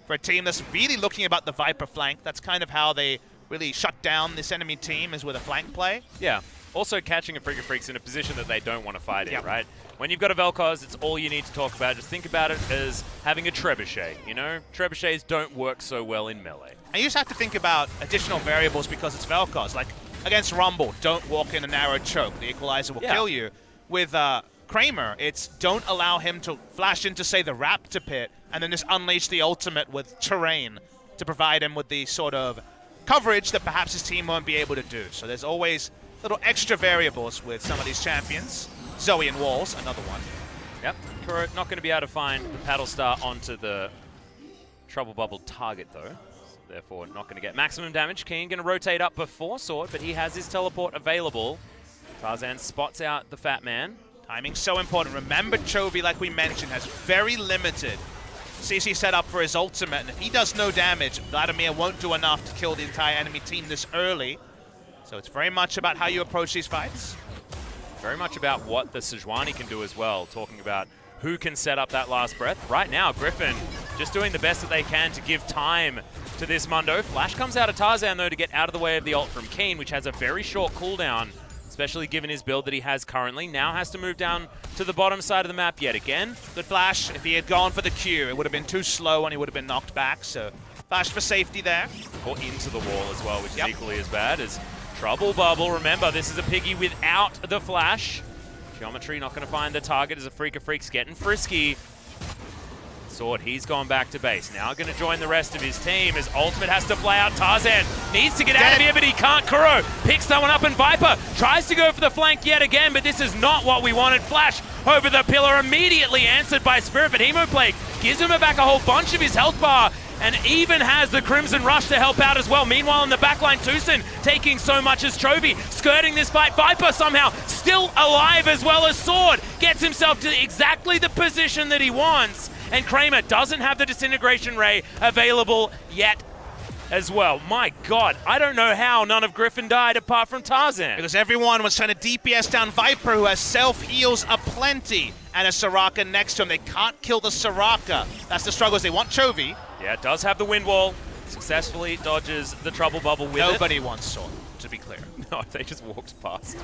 for a team that's really looking about the Viper flank. That's kind of how they really shut down this enemy team, is with a flank play. Yeah. Also catching Afreeca Freecs in a position that they don't want to fight in, Yep. right? When you've got a Vel'Koz, it's all you need to talk about. Just think about it as having a Trebuchet, you know? Trebuchets don't work so well in melee. And you just have to think about additional variables because it's Vel'Koz. Like, against Rumble, don't walk in a narrow choke. The Equalizer will kill you. With Kramer, it's don't allow him to flash into, say, the Raptor Pit and then just unleash the ultimate with Terrain to provide him with the sort of coverage that perhaps his team won't be able to do. So there's always little extra variables with some of these champions. Zoe and Walls, another one. Yep. Kuro not going to be able to find the Paddle Star onto the Trouble Bubble target, though. Therefore, not going to get maximum damage. Keen going to rotate up before Sword, but he has his teleport available. Tarzan spots out the Fat Man. Timing's so important. Remember, Chovy, like we mentioned, has very limited CC set up for his ultimate, and if he does no damage, Vladimir won't do enough to kill the entire enemy team this early. So it's very much about how you approach these fights. Very much about what the Sejuani can do as well, talking about who can set up that last breath. Right now, Griffin just doing the best that they can to give time to this Mundo. Flash comes out of Tarzan, though, to get out of the way of the ult from Keen, which has a very short cooldown, especially given his build that he has currently. Now has to move down to the bottom side of the map yet again. Good flash. If he had gone for the Q, it would have been too slow and he would have been knocked back. So flash for safety there. Or into the wall as well, which is equally as bad as Trouble Bubble. Remember, this is a piggy without the flash. Geometry not going to find the target as Afreeca Freecs getting frisky. Sword, he's gone back to base. Now going to join the rest of his team as ultimate has to fly out. Tarzan needs to get out of here, but he can't. Kuro picks someone up, and Viper tries to go for the flank yet again, but this is not what we wanted. Flash over the pillar, immediately answered by Spirit, but Hemo Plague gives him back a whole bunch of his health bar, and even has the Crimson Rush to help out as well. Meanwhile, in the backline, Tucson taking so much as Chovy, skirting this fight. Viper somehow still alive, as well as Sword gets himself to exactly the position that he wants. And Kramer doesn't have the Disintegration Ray available yet. as well. My God, I don't know how none of Griffin died apart from Tarzan. Because everyone was trying to DPS down Viper, who has self-heals aplenty, and a Soraka next to him. They can't kill the Soraka. That's the struggles. They want Chovy. Yeah, it does have the wind wall. Successfully dodges the trouble bubble with Nobody wants Sword, to be clear. No, they just walked past.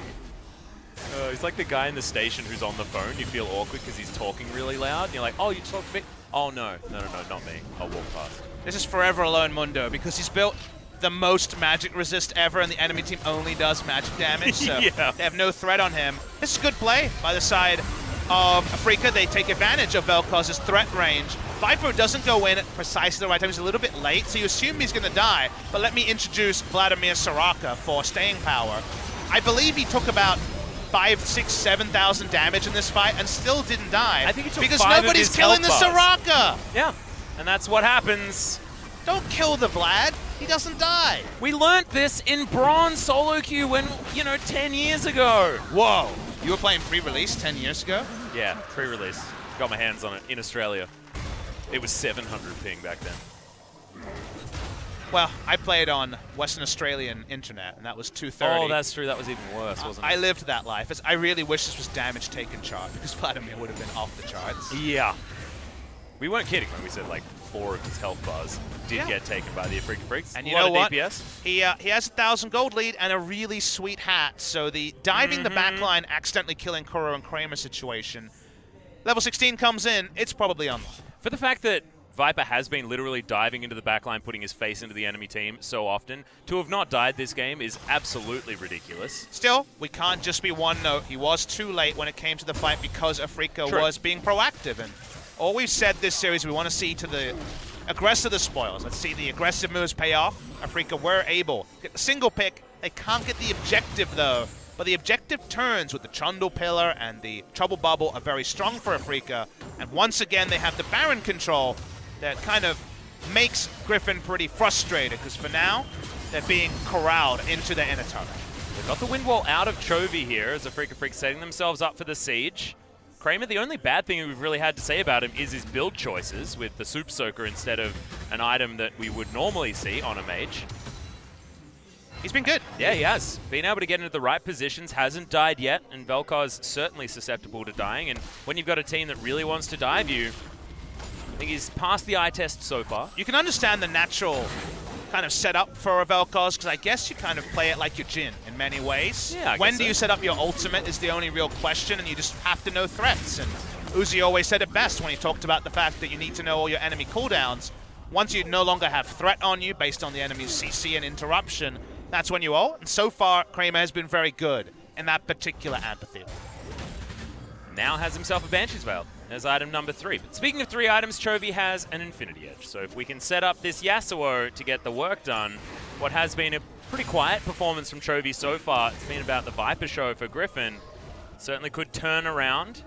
He's like the guy in the station who's on the phone. You feel awkward because he's talking really loud. And you're like, oh, you talk big. Oh, no, not me. I'll walk past. This is forever alone Mundo, because he's built the most magic resist ever, and the enemy team only does magic damage, so Yeah. they have no threat on him. This is good play by the side of Afreeca. They take advantage of Vel'Koz's threat range. Viper doesn't go in at precisely the right time. He's a little bit late, so you assume he's going to die. But let me introduce Vladimir Soraka for staying power. I believe he took about 5,000, 6,000, 7,000 damage in this fight and still didn't die. I think he took because 5 of nobody's his killing the health bars. Soraka. Yeah, and that's what happens. Don't kill the Vlad. He doesn't die. We learnt this in Bronze solo queue when, 10 years ago. Whoa. You were playing pre-release 10 years ago? Yeah, pre-release. Got my hands on it in Australia. It was 700 ping back then. Well, I played on Western Australian internet, and that was 230. Oh, that's true. That was even worse, wasn't it? I lived that life. I really wish this was damage taken chart, because Vladimir would have been off the charts. Yeah. We weren't kidding when we said, 4 of his health bars did get taken by the Afreeca Freecs. And you know what? DPS. He has 1,000 gold lead and a really sweet hat, so the diving the backline, accidentally killing Kuro and Kramer situation. Level 16 comes in, it's probably unlocked. For the fact that Viper has been literally diving into the backline, putting his face into the enemy team so often, to have not died this game is absolutely ridiculous. Still, we can't just be one note. He was too late when it came to the fight because Afreeca was being proactive. And all we've said this series, we want to see to the aggressive the spoils. Let's see the aggressive moves pay off. Afreeca were able to get the single pick. They can't get the objective, though. But the objective turns with the Trundle Pillar and the Trouble Bubble are very strong for Afreeca. And once again, they have the Baron control that kind of makes Griffin pretty frustrated, because for now, they're being corralled into the inner turret. They've got the wind wall out of Chovy here as Afreeca Freecs setting themselves up for the siege. Kramer, the only bad thing we've really had to say about him is his build choices with the Soup Soaker instead of an item that we would normally see on a mage. He's been good. Yeah, he has. Been able to get into the right positions, hasn't died yet, and Vel'Koz certainly susceptible to dying. And when you've got a team that really wants to dive you, I think he's passed the eye test so far. You can understand the natural kind of setup for a Vel'Koz, because I guess you kind of play it like your Jhin in many ways. Yeah, I when guess do so. you set up your ultimate is the only real question, and you just have to know threats. And Uzi always said it best when he talked about the fact that you need to know all your enemy cooldowns. Once you no longer have threat on you based on the enemy's CC and interruption, that's when you ult. And so far, Kramer has been very good in that particular amphitheater. Now has himself a Banshee's Veil as item number 3. But speaking of 3 items, Chovy has an Infinity Edge. So if we can set up this Yasuo to get the work done, what has been a pretty quiet performance from Chovy so far, it's been about the Viper show for Griffin, certainly could turn around.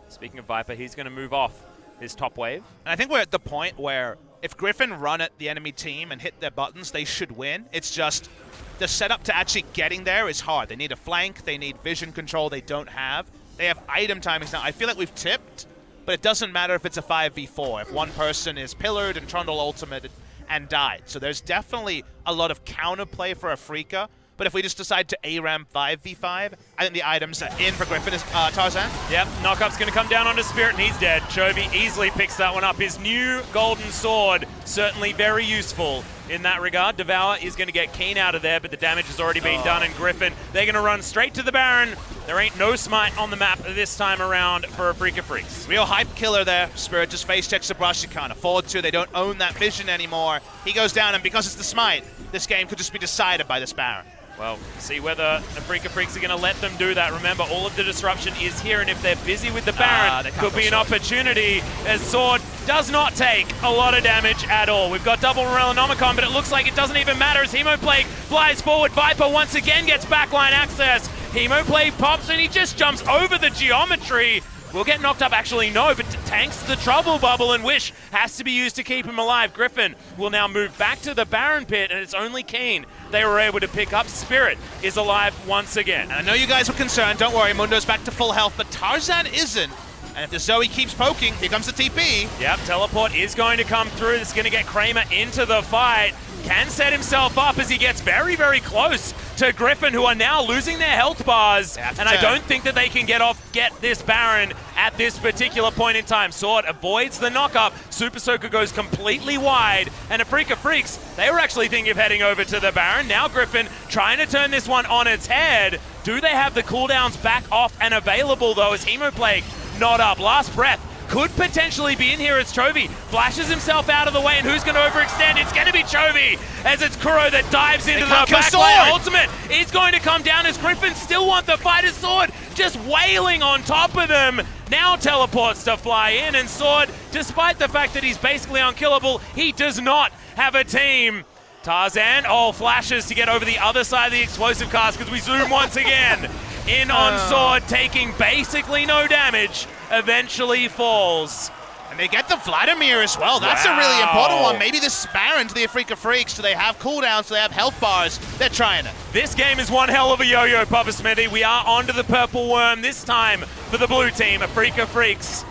Speaking of Viper, he's going to move off his top wave. And I think we're at the point where if Griffin run at the enemy team and hit their buttons, they should win. It's just the setup to actually getting there is hard. They need a flank, they need vision control they don't have. They have item timings now. I feel like we've tipped, but it doesn't matter if it's a 5v4, if one person is pillared and Trundle ultimate and died. So there's definitely a lot of counterplay for Afreeca. But if we just decide to ARAM 5v5, I think the items in for Griffin is Tarzan. Yep, knockup's going to come down onto Spirit, and he's dead. Chovy easily picks that one up. His new golden sword, certainly very useful in that regard. Devour is going to get Keen out of there, but the damage has already been done, and Griffin, they're going to run straight to the Baron. There ain't no smite on the map this time around for Afreeca Freecs. Real hype killer there. Spirit just face checks the brush. You can't afford to. They don't own that vision anymore. He goes down, and because it's the smite, this game could just be decided by this Baron. Well, see whether Afreeca Freecs are going to let them do that. Remember, all of the disruption is here, and if they're busy with the Baron, could be an opportunity, as Sword does not take a lot of damage at all. We've got double Morellonomicon, but it looks like it doesn't even matter as Hemoplague flies forward. Viper once again gets backline access. Hemoplague pops, and he just jumps over the geometry. Will get knocked up, actually no, but tanks the Trouble Bubble, and Wish has to be used to keep him alive. Griffin will now move back to the Baron pit, and it's only Keen they were able to pick up. Spirit is alive once again. And I know you guys were concerned, don't worry, Mundo's back to full health, but Tarzan isn't. And if the Zoe keeps poking, here comes the TP. Yep, teleport is going to come through. It's going to get Kramer into the fight. can set himself up as he gets very, very close to Griffin, who are now losing their health bars. And I don't think that they can get this Baron at this particular point in time. Sword avoids the knock-up. Super Soaker goes completely wide. And Afreeca Freecs, they were actually thinking of heading over to the Baron. Now Griffin trying to turn this one on its head. Do they have the cooldowns back off and available, though, as Hemoplague not up? Last breath could potentially be in here as Chovy flashes himself out of the way, and who's going to overextend? It's going to be Chovy, as it's Kuro that dives into the back lane. Ultimate is going to come down as Griffin still want the fighter's Sword, just wailing on top of them. Now teleports to fly in, and Sword, despite the fact that he's basically unkillable, he does not have a team. Tarzan, flashes to get over the other side of the explosive cast because we zoom once again. In on Sword, taking basically no damage, eventually falls. And they get the Vladimir as well. That's a really important one. Maybe this Baron to the Afreeca Freecs. Do they have cooldowns? Do they have health bars? They're trying it. This game is one hell of a yo-yo, Papa Smithy. We are onto the purple worm this time for the blue team. Afreeca Freecs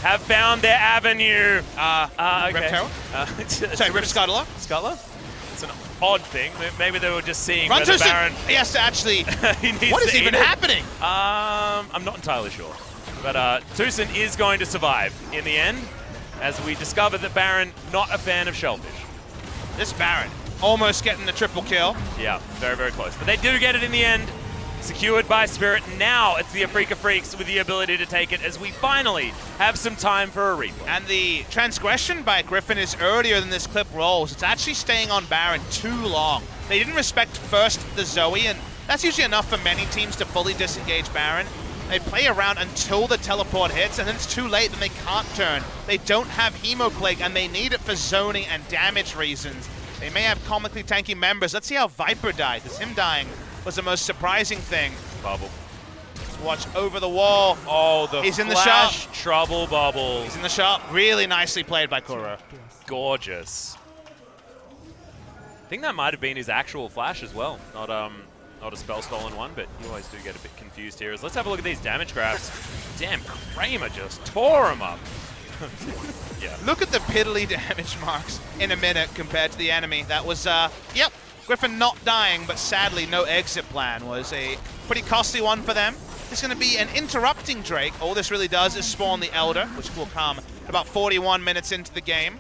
have found their avenue. Okay. Rift Herald? Sorry, Rift Scuttler? Scuttler? It's an odd thing. Maybe they were just seeing Run where the Tucson. Baron... He has to actually... What is even happening? I'm not entirely sure. But Tucson is going to survive in the end, as we discover that Baron not a fan of Shellfish. This Baron almost getting the triple kill. Yeah, very, very close. But they do get it in the end. Secured by Spirit. Now it's the Afreeca Freecs with the ability to take it as we finally have some time for a replay. And the transgression by Griffin is earlier than this clip rolls. It's actually staying on Baron too long. They didn't respect first the Zoe, and that's usually enough for many teams to fully disengage Baron. They play around until the teleport hits, and then it's too late, then they can't turn. They don't have Hemoplague, and they need it for zoning and damage reasons. They may have comically tanky members. Let's see how Viper died, because him dying was the most surprising thing. Bubble. Let's watch over the wall. He's in the shop. Trouble bubble. He's in the shop. Really nicely played by Kuro. Gorgeous. I think that might have been his actual flash as well. Not a spell stolen one, but you always do get a bit confused here. Let's have a look at these damage graphs. Damn, Kramer just tore him up. Yeah. Look at the piddly damage marks in a minute compared to the enemy. That was, yep, Griffin not dying, but sadly no exit plan was a pretty costly one for them. It's going to be an interrupting Drake. All this really does is spawn the Elder, which will come about 41 minutes into the game.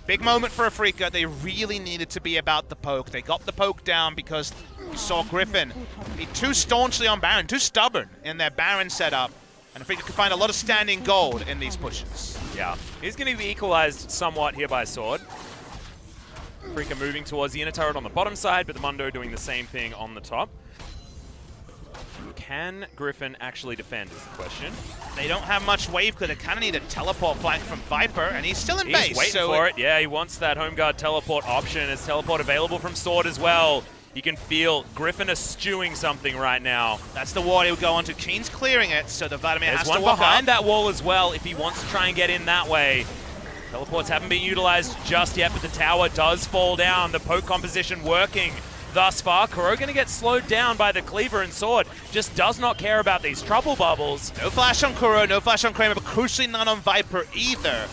Big moment for Afreeca. They really needed to be about the poke. They got the poke down because you saw Griffin be too staunchly on Baron, too stubborn in their Baron setup. And Afreeca could find a lot of standing gold in these pushes. Yeah, he's going to be equalized somewhat here by Sword. Afreeca moving towards the inner turret on the bottom side, but the Mundo doing the same thing on the top. Can Griffin actually defend is the question. They don't have much wave because they kind of need a teleport flank from Viper, and he's still in base. He's waiting for it. Yeah, he wants that home guard teleport option. Is teleport available from Sword as well? You can feel Griffin is stewing something right now. That's the wall he would go onto. Keen's clearing it, so the Vladimir has to walk There's one behind up. that wall as well if he wants to try and get in that way. Teleports haven't been utilized just yet, but the tower does fall down. The poke composition working thus far. Kuro going to get slowed down by the Cleaver, and Sword just does not care about these trouble bubbles. No flash on Kuro, no flash on Kramer, but crucially none on Viper either.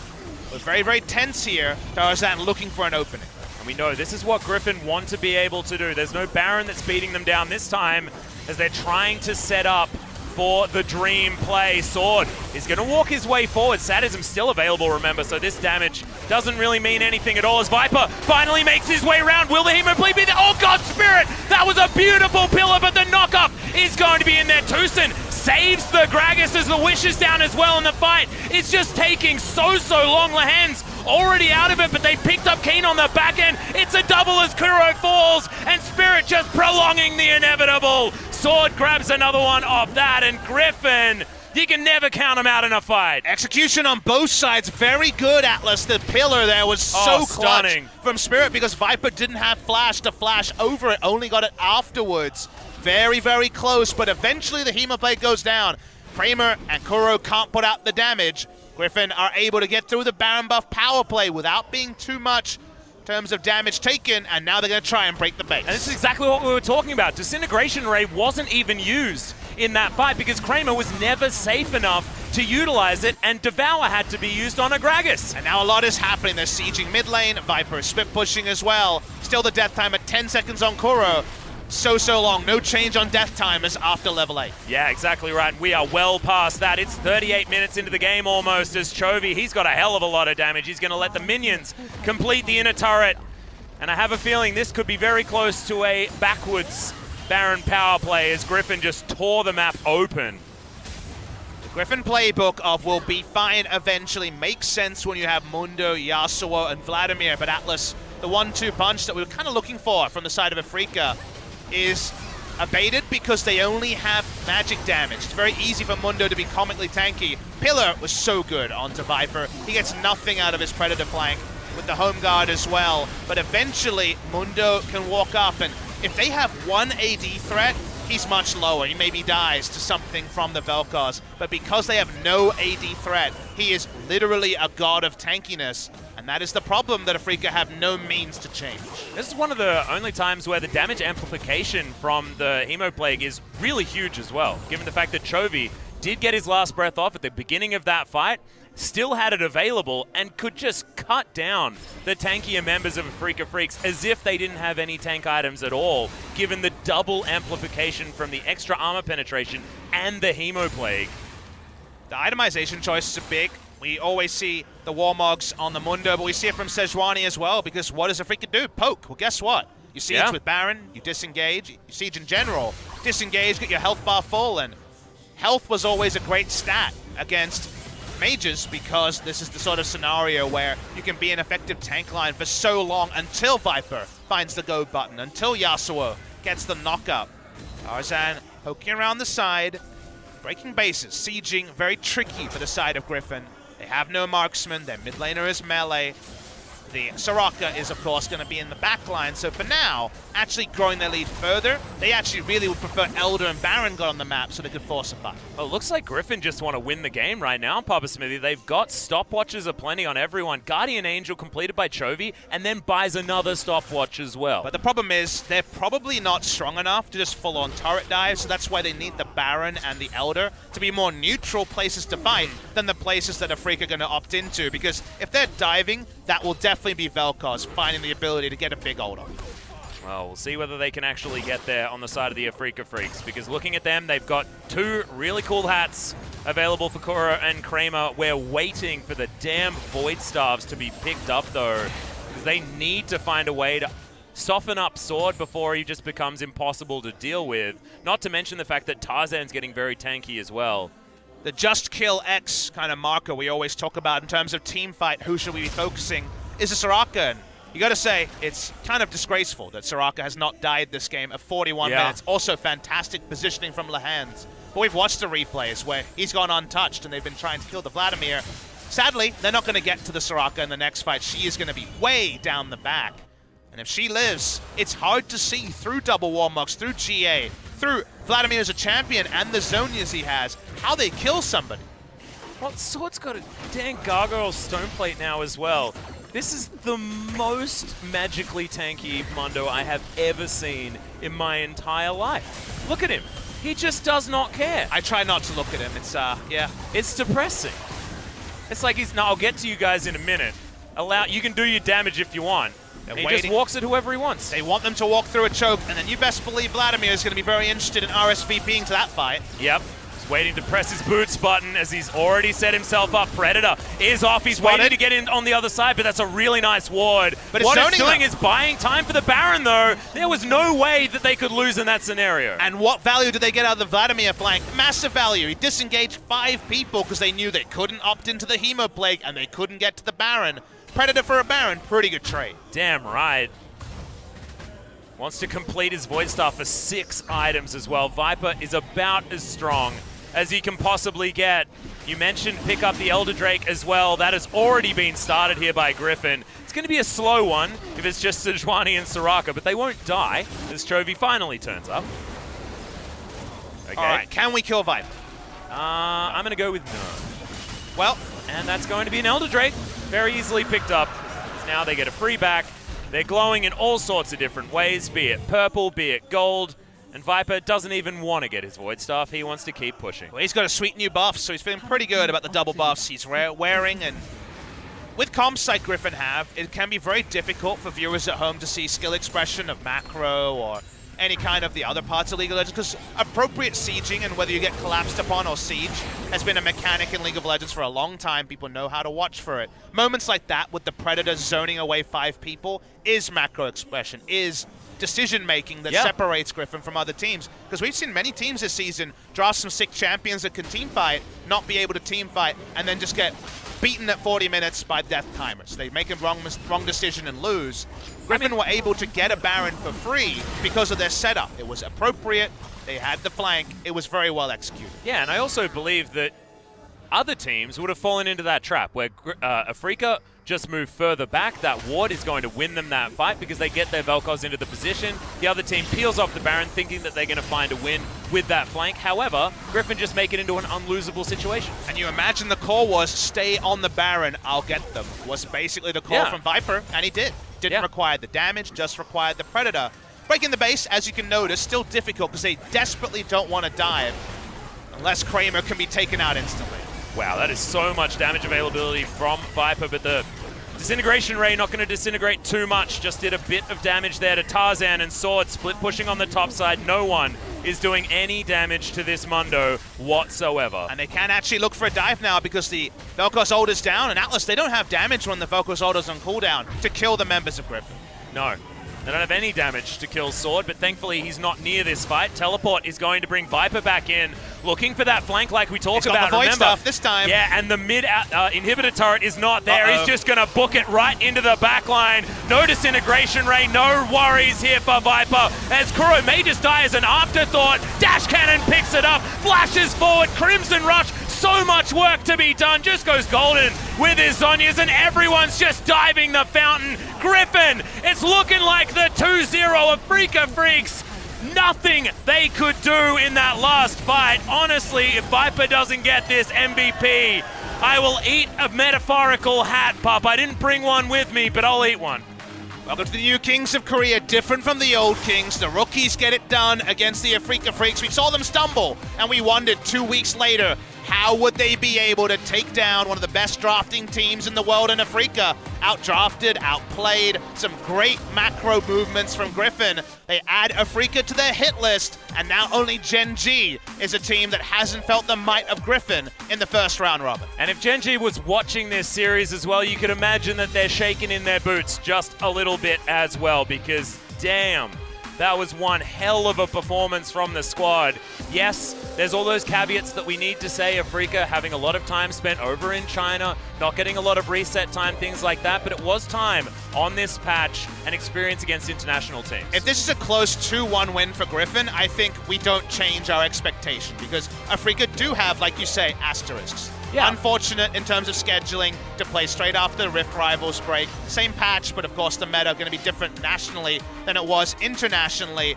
We're very, very tense here. Tarzan looking for an opening. And we know this is what Griffin want to be able to do. There's no Baron that's beating them down this time as they're trying to set up for the dream play. Sword is going to walk his way forward. Sadism still available, remember, so this damage doesn't really mean anything at all as Viper finally makes his way around. Will the Hemoplague be there? Oh God, Spirit! That was a beautiful pillar, but the knockup is going to be in there. Tucson saves the Gragas as the Wish is down as well in the fight. It's just taking so long. Lahan's already out of it, but they picked up Keen on the back end. It's a double as Kuro falls, and Spirit just prolonging the inevitable. Sword grabs another one off that, and Griffin, you can never count him out in a fight. Execution on both sides, very good, Atlas. The pillar there was so clutch from Spirit because Viper didn't have flash to flash over it, only got it afterwards. Very, very close, but eventually the Hemoplague goes down. Kramer and Kuro can't put out the damage. Griffin are able to get through the Baron buff power play without being too much in terms of damage taken, and now they're going to try and break the base. And this is exactly what we were talking about. Disintegration Ray wasn't even used in that fight because Kramer was never safe enough to utilize it, and Devour had to be used on a Gragas. And now a lot is happening. They're sieging mid lane. Viper is split pushing as well. Still the death time at 10 seconds on Kuro. So long. No change on death timers after level 8. Yeah, exactly right. We are well past that. It's 38 minutes into the game almost as Chovy, he's got a hell of a lot of damage. He's going to let the minions complete the inner turret. And I have a feeling this could be very close to a backwards Baron power play as Griffin just tore the map open. The Griffin playbook of will be fine eventually makes sense when you have Mundo, Yasuo, and Vladimir. But Atlas, the 1-2 punch that we were kind of looking for from the side of Afreeca is abated because they only have magic damage. It's very easy for Mundo to be comically tanky. Pillar was so good onto Viper. He gets nothing out of his Predator flank with the home guard as well. But eventually, Mundo can walk up, and if they have one AD threat, he's much lower. He maybe dies to something from the Vel'Koz. But because they have no AD threat, he is literally a god of tankiness. And that is the problem that Afreeca have no means to change. This is one of the only times where the damage amplification from the Hemoplague is really huge as well, given the fact that Chovy did get his last breath off at the beginning of that fight, still had it available, and could just cut down the tankier members of Afreeca Freecs as if they didn't have any tank items at all, given the double amplification from the extra armor penetration and the Hemoplague. The itemization choices are big. We always see the Warmogs on the Mundo, but we see it from Sejuani as well, because what does Afreeca do? Poke. Well, guess what? You siege with Baron, you disengage, you siege in general. Disengage, get your health bar full, and health was always a great stat against mages because this is the sort of scenario where you can be an effective tank line for so long until Viper finds the go button, until Yasuo gets the knockup. Tarzan poking around the side, breaking bases, sieging, very tricky for the side of Griffin. They have no marksman, their mid laner is melee. The Soraka is, of course, going to be in the back line, so for now, actually growing their lead further, they actually really would prefer Elder and Baron got on the map so they could force a fight. Well, it looks like Griffin just want to win the game right now, Papa Smithy. They've got stopwatches aplenty on everyone. Guardian Angel completed by Chovy, and then buys another stopwatch as well. But the problem is, they're probably not strong enough to just full-on turret dive, so that's why they need the Baron and the Elder to be more neutral places to fight than the places that Afreeca are going to opt into, because if they're diving, that will definitely be Vel'Koz finding the ability to get a big ult on. Well, we'll see whether they can actually get there on the side of the Afreeca Freecs, because looking at them, they've got two really cool hats available for Kuro and Kramer. We're waiting for the damn Void Staves to be picked up, though, because they need to find a way to soften up Sword before he just becomes impossible to deal with. Not to mention the fact that Tarzan's getting very tanky as well. The just kill X kind of marker we always talk about in terms of team fight, who should we be focusing, is a Soraka. And you got to say, it's kind of disgraceful that Soraka has not died this game at 41 minutes. Also fantastic positioning from Lehans. But we've watched the replays where he's gone untouched and they've been trying to kill the Vladimir. Sadly, they're not going to get to the Soraka in the next fight. She is going to be way down the back. And if she lives, it's hard to see through double Warmogs, through GA, through Vladimir as a champion and the Zonias he has, how they kill somebody. Well, Sword's got a dang Gargoyle Stoneplate now as well. This is the most magically tanky Mundo I have ever seen in my entire life. Look at him. He just does not care. I try not to look at him. It's, yeah. It's depressing. It's like he's, no, I'll get to you guys in a minute. You can do your damage if you want. And he just walks at whoever he wants. They want them to walk through a choke, and then you best believe Vladimir is going to be very interested in RSVPing to that fight. Yep. He's waiting to press his boots button as he's already set himself up. Predator is off. He's waiting to get in on the other side, but that's a really nice ward. But what it's doing is buying time for the Baron, though. There was no way that they could lose in that scenario. And what value did they get out of the Vladimir flank? Massive value. He disengaged 5 people because they knew they couldn't opt into the Hemoplague and they couldn't get to the Baron. Predator for a Baron, pretty good trade. Damn right. Wants to complete his Void Staff for 6 items as well. Viper is about as strong as he can possibly get. You mentioned pick up the Elder Drake as well. That has already been started here by Griffin. It's going to be a slow one if it's just Sejuani and Soraka, but they won't die as Chovy finally turns up. Okay. All right, can we kill Viper? I'm going to go with no. Well, and that's going to be an Elder Drake. Very easily picked up. Now they get a free back. They're glowing in all sorts of different ways, be it purple, be it gold. And Viper doesn't even want to get his Void Staff. He wants to keep pushing. Well, he's got a sweet new buff, so he's feeling pretty good about the double buffs he's wearing. And with comps like Griffin have, it can be very difficult for viewers at home to see skill expression of macro or any kind of the other parts of League of Legends, because appropriate sieging and whether you get collapsed upon or siege has been a mechanic in League of Legends for a long time. People know how to watch for it. Moments like that with the Predator zoning away 5 people is macro expression, is decision-making that separates Griffin from other teams. Because we've seen many teams this season draw some sick champions that can team fight, not be able to team fight, and then just get beaten at 40 minutes by death timers. They make a wrong decision and lose. Griffin were able to get a Baron for free because of their setup. It was appropriate. They had the flank. It was very well executed. Yeah, and I also believe that other teams would have fallen into that trap where Afreeca just move further back. That ward is going to win them that fight because they get their Vel'Koz into the position. The other team peels off the Baron thinking that they're going to find a win with that flank. However, Griffin just make it into an unlosable situation. And you imagine the call was, stay on the Baron, I'll get them, was basically the call from Viper, and he did. Didn't require the damage, just required the Predator. Breaking the base, as you can notice, still difficult because they desperately don't want to dive unless Kramer can be taken out instantly. Wow, that is so much damage availability from Viper, but the Disintegration Ray not going to disintegrate too much. Just did a bit of damage there to Tarzan, and Sword split pushing on the top side. No one is doing any damage to this Mundo whatsoever. And they can actually look for a dive now because the Vel'Koz ult is down, and Atlas, they don't have damage when the Vel'Koz ult is on cooldown to kill the members of Griffin. No. They don't have any damage to kill Sword, but thankfully he's not near this fight. Teleport is going to bring Viper back in, looking for that flank like we talked about. Remember, stuff this time. Yeah, and the mid inhibitor turret is not there. He's just going to book it right into the back line. No disintegration ray, no worries here for Viper, as Kuro may just die as an afterthought. Dash Cannon picks it up, flashes forward, Crimson Rush. So much work to be done, just goes golden with his Zhonya's, and everyone's just diving the fountain. Griffin, it's looking like the 2-0 of Afreeca Freecs. Nothing they could do in that last fight. Honestly, if Viper doesn't get this MVP, I will eat a metaphorical hat, pup. I didn't bring one with me, but I'll eat one. Welcome to the new Kings of Korea, different from the old Kings. The rookies get it done against the Afreeca Freecs. We saw them stumble, and we wondered 2 weeks later, how would they be able to take down one of the best drafting teams in the world in Afreeca? Outdrafted, outplayed, some great macro movements from Griffin. They add Afreeca to their hit list, and now only Gen G is a team that hasn't felt the might of Griffin in the first round robin. And if Gen G was watching this series as well, you could imagine that they're shaking in their boots just a little bit as well, because damn, that was one hell of a performance from the squad. Yes, there's all those caveats that we need to say. Afreeca having a lot of time spent over in China, not getting a lot of reset time, things like that, but it was time on this patch and experience against international teams. If this is a close 2-1 win for Griffin, I think we don't change our expectation because Afreeca do have, like you say, asterisks. Yeah. Unfortunate in terms of scheduling to play straight after the Rift Rivals break. Same patch, but of course the meta going to be different nationally than it was internationally.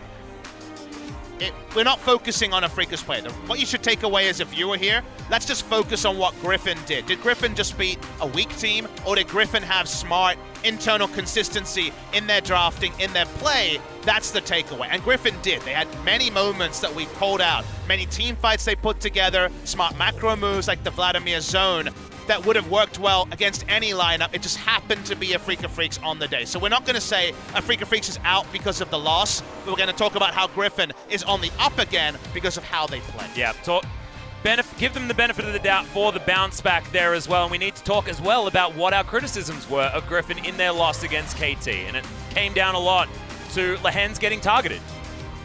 We're not focusing on Afreeca's play. What you should take away as a viewer here, let's just focus on what Griffin did. Did Griffin just beat a weak team, or did Griffin have smart internal consistency in their drafting, in their play? That's the takeaway. And Griffin did. They had many moments that we pulled out, many team fights they put together, smart macro moves like the Vladimir zone that would have worked well against any lineup. It just happened to be Afreeca Freecs on the day. So we're not going to say Afreeca Freecs is out because of the loss, but we're going to talk about how Griffin is on the up again because of how they play. Yeah, give them the benefit of the doubt for the bounce back there as well. And we need to talk as well about what our criticisms were of Griffin in their loss against KT. And it came down a lot to Lehens getting targeted.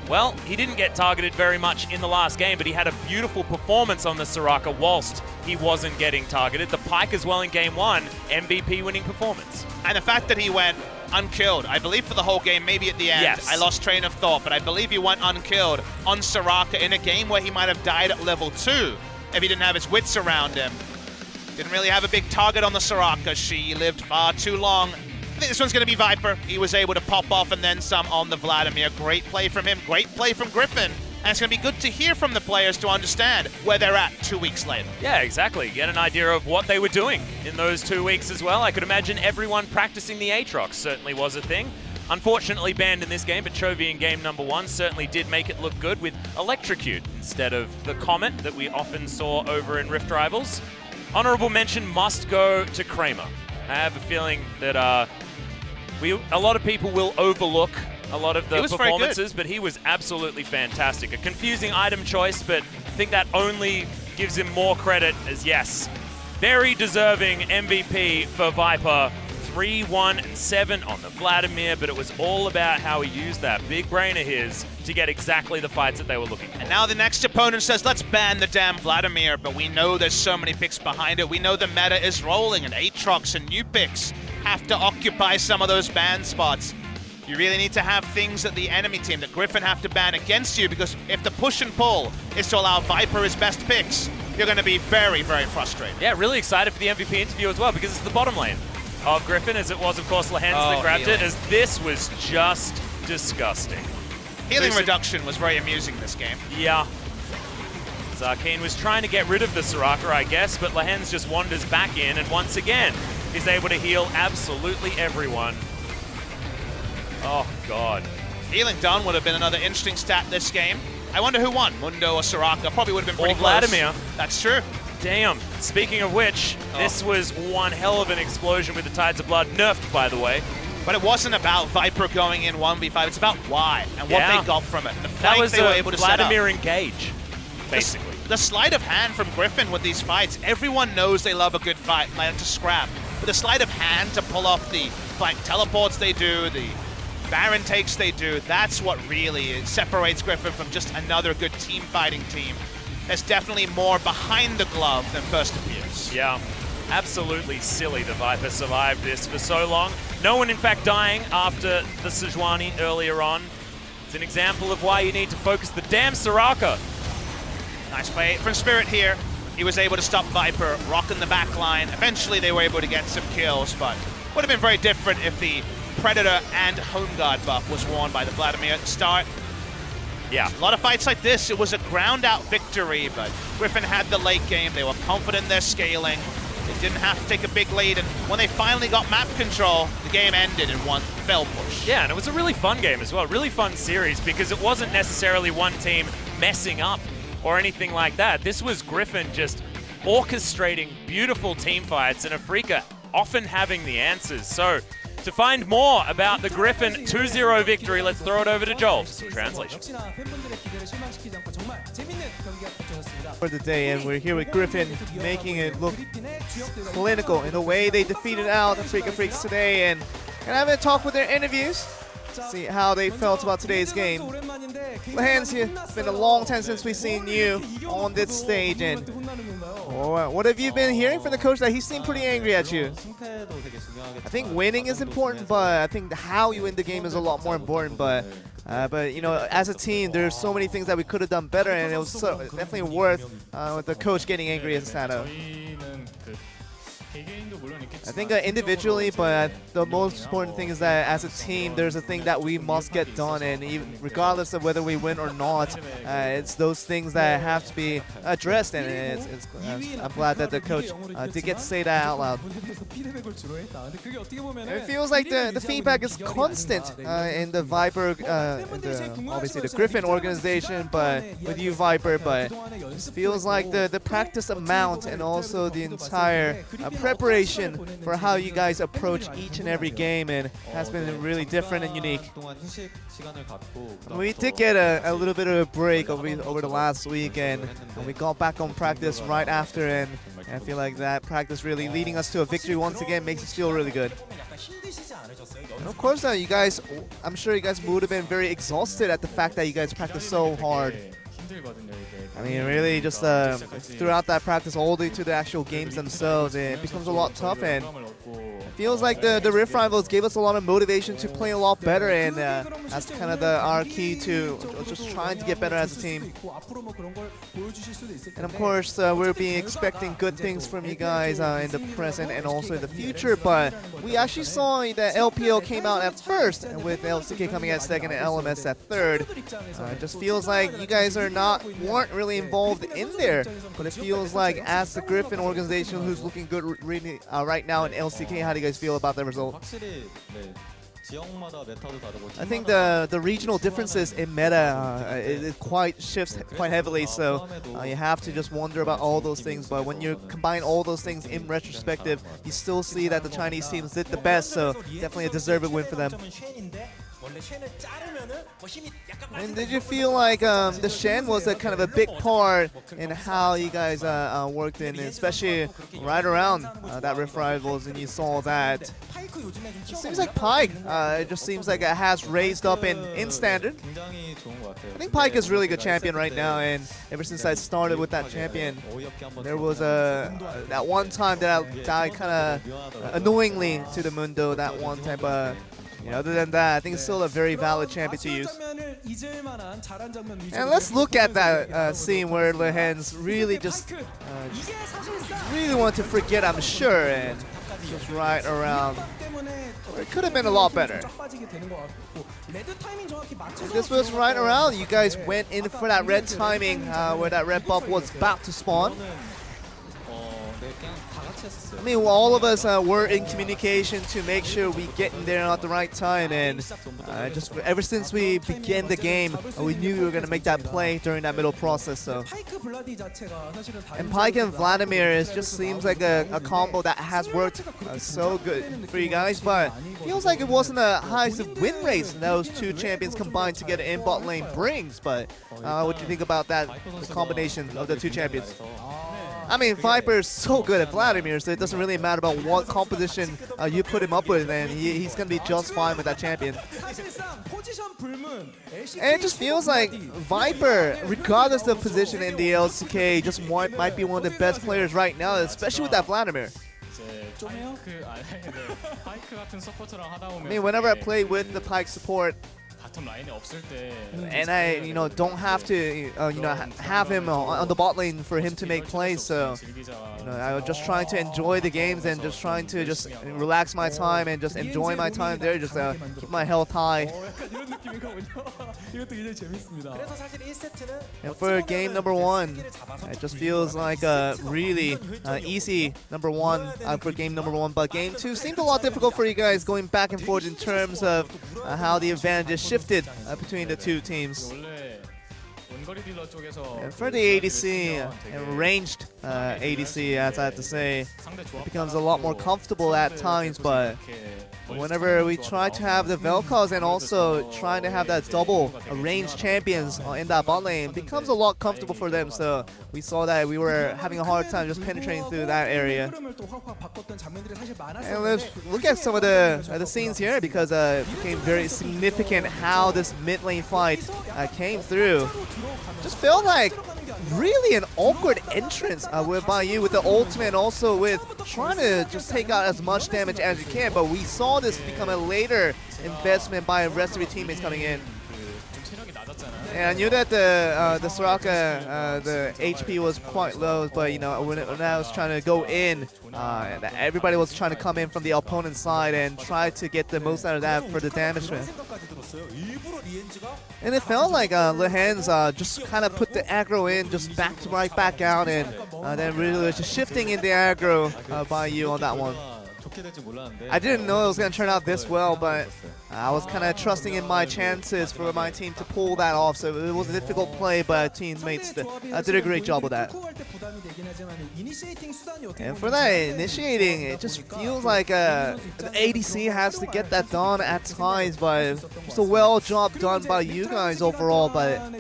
Well, he didn't get targeted very much in the last game, but he had a beautiful performance on the Soraka whilst he wasn't getting targeted. The Pyke as well in game 1, MVP winning performance. And the fact that he went unkilled, I believe for the whole game, maybe at the end, yes. I lost train of thought, but I believe he went unkilled on Soraka in a game where he might have died at level 2 if he didn't have his wits around him. Didn't really have a big target on the Soraka. She lived far too long. I think this one's going to be Viper. He was able to pop off and then some on the Vladimir. Great play from him. Great play from Griffin. And it's going to be good to hear from the players to understand where they're at 2 weeks later. Yeah, exactly. Get an idea of what they were doing in those 2 weeks as well. I could imagine everyone practicing the Aatrox certainly was a thing. Unfortunately banned in this game, but Chovy in game number 1 certainly did make it look good with Electrocute instead of the Comet that we often saw over in Rift Rivals. Honorable mention must go to Kramer. I have a feeling that a lot of people will overlook a lot of the performances, but he was absolutely fantastic. A confusing item choice, but I think that only gives him more credit as, yes, very deserving MVP for Viper. 3-1-7 on the Vladimir, but it was all about how he used that big brain of his to get exactly the fights that they were looking for. And now the next opponent says, let's ban the damn Vladimir, but we know there's so many picks behind it. We know the meta is rolling, and Aatrox and new picks have to occupy some of those ban spots. You really need to have things that the enemy team, that Griffin, have to ban against you, because if the push and pull is to allow Viper his best picks, you're going to be very, very frustrated. Yeah, really excited for the MVP interview as well, because it's the bottom lane of Griffin, as it was, of course, Lehens that grabbed it, as this was just disgusting. Healing reduction was very amusing this game. Yeah. Zarkeen was trying to get rid of the Soraka, I guess, but Lehens just wanders back in, and once again, is able to heal absolutely everyone. Oh, God. Healing done would have been another interesting stat this game. I wonder who won, Mundo or Soraka. Probably would have been pretty close. Vladimir. That's true. Damn. Speaking of which, this was one hell of an explosion with the Tides of Blood, nerfed, by the way. But it wasn't about Viper going in 1v5. It's about why and what they got from it. The that was they were able to Vladimir engage, basically. The sleight of hand from Griffin with these fights, everyone knows they love a good fight, like to scrap. But the sleight of hand to pull off the flank teleports they do, the Baron takes they do, that's what really separates Griffin from just another good team fighting team. There's definitely more behind the glove than first appears. Yeah, absolutely silly the Viper survived this for so long. No one, in fact, dying after the Sejuani earlier on. It's an example of why you need to focus the damn Soraka. Nice play from Spirit here. He was able to stop Viper, rocking the back line. Eventually they were able to get some kills, but would have been very different if the Predator and Home Guard buff was worn by the Vladimir at the start. Yeah. A lot of fights like this, it was a ground-out victory, but Griffin had the late game. They were confident in their scaling. They didn't have to take a big lead, and when they finally got map control, the game ended in one fell push. Yeah, and it was a really fun game as well, really fun series, because it wasn't necessarily one team messing up or anything like that. This was Griffin just orchestrating beautiful team fights, and Afreeca often having the answers. So, to find more about the Griffin 2-0 victory, let's throw it over to Joel for some translation. For the day, and we're here with Griffin, making it look clinical in the way they defeated out Afreeca Freecs today, and having a talk with their interviews, see how they felt about today's game. Lehens, it's been a long time since we've seen you on this stage, and what have you been hearing from the coach that he seemed pretty angry at you? I think winning is important, but I think how you win the game is a lot more important. But you know, as a team, there's so many things that we could have done better, and it was definitely worth with the coach getting angry at Sato. I think individually, but the most important thing is that as a team, there's a thing that we must get done, and even regardless of whether we win or not, it's those things that have to be addressed, and I'm glad that the coach did get to say that out loud. It feels like the feedback is constant in the Viper, obviously the Griffin organization, but with you, Viper, but it feels like the practice amount and also the entire preparation for how you guys approach each and every game, and has been really different and unique. We did get a little bit of a break over the last week, and we got back on practice right after, and I feel like that practice really leading us to a victory once again makes us feel really good. And of course, you guys, I'm sure you guys would have been very exhausted at the fact that you guys practiced so hard. I mean, really, just throughout that practice all the way to the actual games themselves, it becomes a lot tough, and it feels like the Rift Rivals gave us a lot of motivation to play a lot better, and that's kind of our key to just trying to get better as a team. And of course, we'll be expecting good things from you guys in the present and also in the future, but we actually saw that LPL came out at first, and with LCK coming at second and LMS at third. It just feels like you guys weren't really involved in there, but it feels like as the Griffin organization who's looking good really, right now in LCK, how do you guys feel about the result? I think the regional differences in meta it quite shifts quite heavily, so you have to just wonder about all those things. But when you combine all those things in retrospective, you still see that the Chinese teams did the best, so definitely a deserved win for them. And did you feel like the Shen was a kind of a big part in how you guys worked in, especially right around that Rift Rivals, and you saw that it seems like Pyke, it just seems like it has raised up in standard. I think Pyke is a really good champion right now, and ever since I started with that champion, there was that one time that I died kind of annoyingly to the Mundo that one time, but other than that, I think it's still a very valid champion to use. And let's look at that scene where Lehens really just really want to forget, I'm sure, and just right around. It could have been a lot better. If this was right around, you guys went in for that red timing where that red buff was about to spawn. I mean, all of us were in communication to make sure we get in there at the right time, and just ever since we began the game, we knew we were going to make that play during that middle process. So, and Pyke and Vladimir, it just seems like a combo that has worked so good for you guys, but feels like it wasn't the highest win rates those two champions combined together in bot lane brings. But what do you think about that combination of the two champions? I mean, Viper is so good at Vladimir, so it doesn't really matter about what composition you put him up with, and he's going to be just fine with that champion. And it just feels like Viper, regardless of position in the LCK, just might be one of the best players right now, especially with that Vladimir. I mean, whenever I play with the Pyke support, and I don't have to have him on the bot lane for him to make plays, so I was just trying to enjoy the games and just trying to just relax my time and just enjoy my time there, just keep my health high. And for game number 1, it just feels like a really easy number 1 for game number 1, but game 2 seemed a lot difficult for you guys, going back and forth in terms of how the advantages shifted between the two teams. And for the ADC, and ranged ADC, as I have to say, it becomes a lot more comfortable at times, but whenever we try to have the Vel'Koz and also trying to have that double ranged champions in that bot lane, it becomes a lot comfortable for them, so we saw that we were having a hard time just penetrating through that area. And let's look at some of the scenes here, because it became very significant how this mid lane fight came through. Just felt like really an awkward entrance by you with the ultimate, and also with trying to just take out as much damage as you can, but we saw this become a later investment by the rest of your teammates coming in. And I knew that the Soraka, the HP was quite low, but when I was trying to go in, everybody was trying to come in from the opponent's side and try to get the most out of that for the damage. And it felt like Lehens just kind of put the aggro in, just right back out, and then really was just shifting in the aggro by you on that one. I didn't know it was going to turn out this well, but I was kind of trusting in my chances for my team to pull that off, so it was a difficult play, but teammates did a great job with that. And for that initiating, it just feels like the ADC has to get that done at times, but it's a well job done by you guys overall. And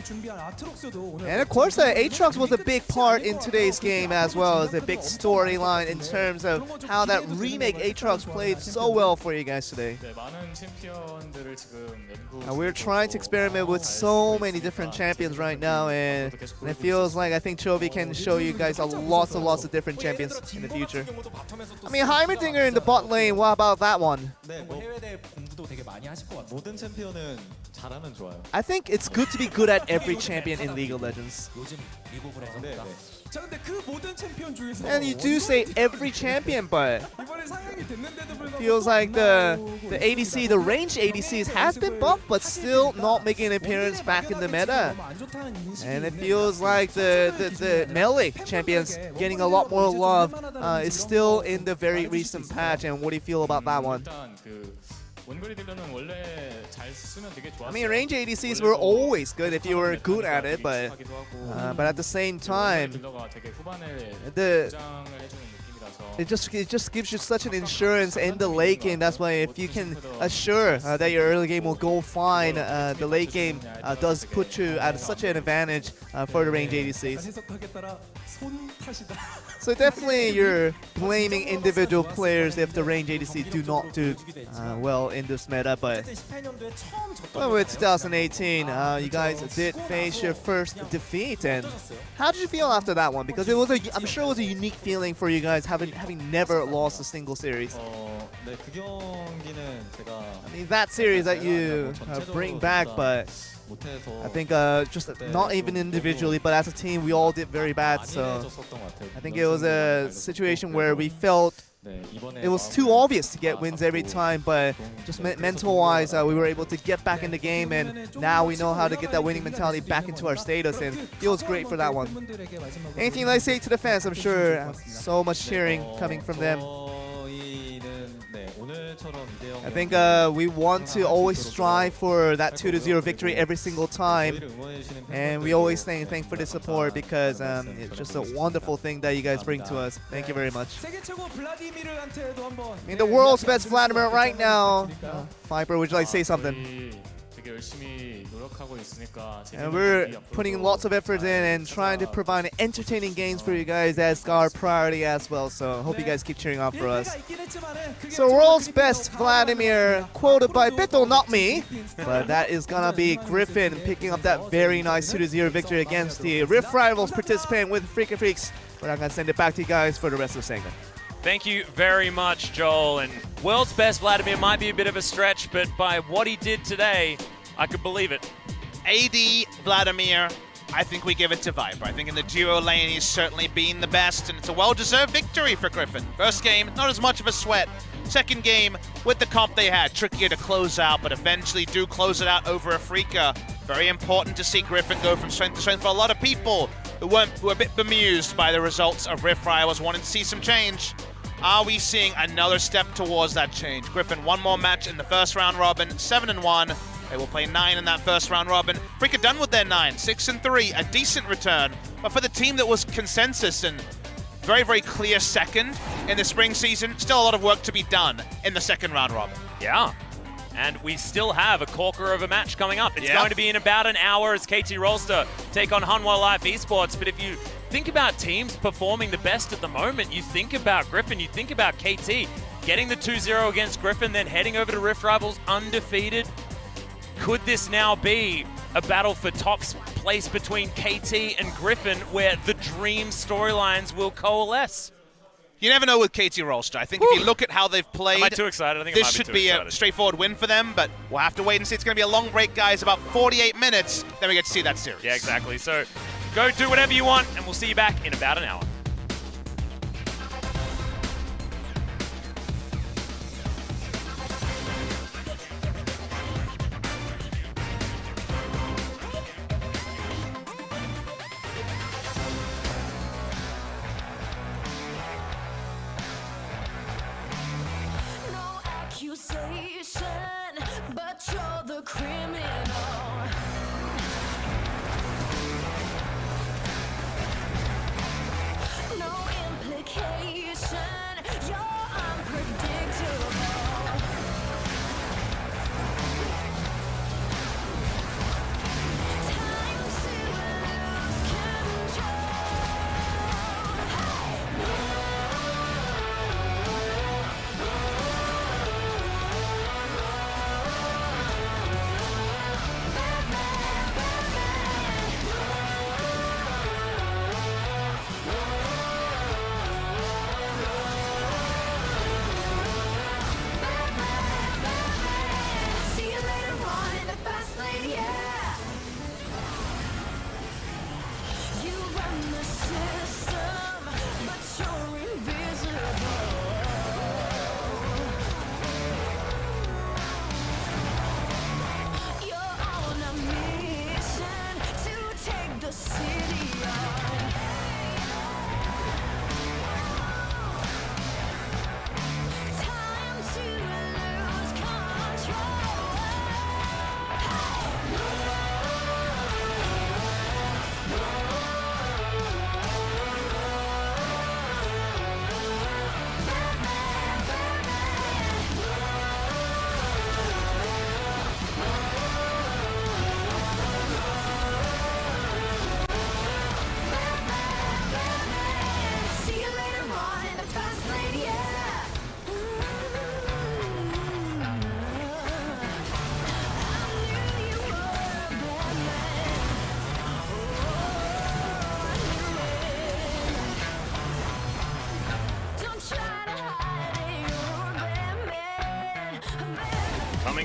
of course, Aatrox was a big part in today's game as well, as a big storyline in terms of how that remake Aatrox played so well for you guys today. We're trying to experiment with so many different champions right now, and it feels like I think Chovy can show you guys lots of different champions in the future. I mean, Heimerdinger in the bot lane, what about that one? I think it's good to be good at every champion in League of Legends. And you do say every champion, but it feels like the ADC, the ranged ADCs has been buffed, but still not making an appearance back in the meta. And it feels like the melee champions getting a lot more love is still in the very recent patch. And what do you feel about that one? I mean, range ADCs were always good if you were good at it, but at the same time, it just gives you such an insurance in the late game. That's why if you can assure that your early game will go fine, the late game does put you at such an advantage for the range ADCs. So definitely you're blaming individual players if the range ADC do not do well in this meta, but with 2018, you guys did face your first defeat, and how did you feel after that one? Because it was I'm sure it was a unique feeling for you guys having never lost a single series. I mean, that series that you bring back, but I think just not even individually, but as a team, we all did very bad. So I think it was a situation where we felt it was too obvious to get wins every time, but just mental-wise, we were able to get back in the game, and now we know how to get that winning mentality back into our status, and it feels great for that one. Anything you'd like to say to the fans? I'm sure so much cheering coming from them. I think we want to always strive for that 2-0 victory every single time, and we always thank for the support, because it's just a wonderful thing that you guys bring to us. Thank you very much. I mean, the world's best Vladimir right now. Viper, would you like to say something? And we're putting lots of effort in and trying to provide entertaining games for you guys as our priority as well, so hope you guys keep cheering on for us. So world's best Vladimir, quoted by Bito, not me, but that is gonna be Griffin picking up that very nice 2-0 victory against the Rift Rivals participant with Afreeca Freecs. But I'm gonna send it back to you guys for the rest of the segment. Thank you very much, Joel. And world's best Vladimir might be a bit of a stretch, but by what he did today, I could believe it. AD Vladimir, I think we give it to Viper. I think in the duo lane, he's certainly been the best, and it's a well-deserved victory for Griffin. First game, not as much of a sweat. Second game, with the comp they had, trickier to close out, but eventually do close it out over Afreeca. Very important to see Griffin go from strength to strength for a lot of people who were a bit bemused by the results of Rift Rivals, wanting to see some change. Are we seeing another step towards that change? Griffin, one more match in the first round robin, 7-1. They will play 9 in that first round robin. Afreeca done with their 9, 6-3, a decent return. But for the team that was consensus and very, very clear second in the spring season, still a lot of work to be done in the second round robin. Yeah. And we still have a corker of a match coming up. It's going to be in about an hour as KT Rolster take on Hanwha Life Esports. But if you think about teams performing the best at the moment, you think about Griffin, you think about KT getting the 2-0 against Griffin, then heading over to Rift Rivals undefeated. Could this now be a battle for top place between KT and Griffin, where the dream storylines will coalesce? You never know with KT Rolster. I think if you look at how they've played, am I too excited? I think this should be a straightforward win for them, but we'll have to wait and see. It's going to be a long break, guys, about 48 minutes, then we get to see that series. Yeah, exactly. So go do whatever you want, and we'll see you back in about an hour. But you're the criminal.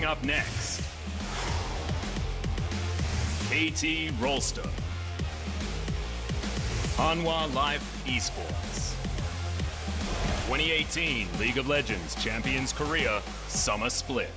Coming up next, KT Rolster, Hanwha Life Esports, 2018 League of Legends Champions Korea Summer Split.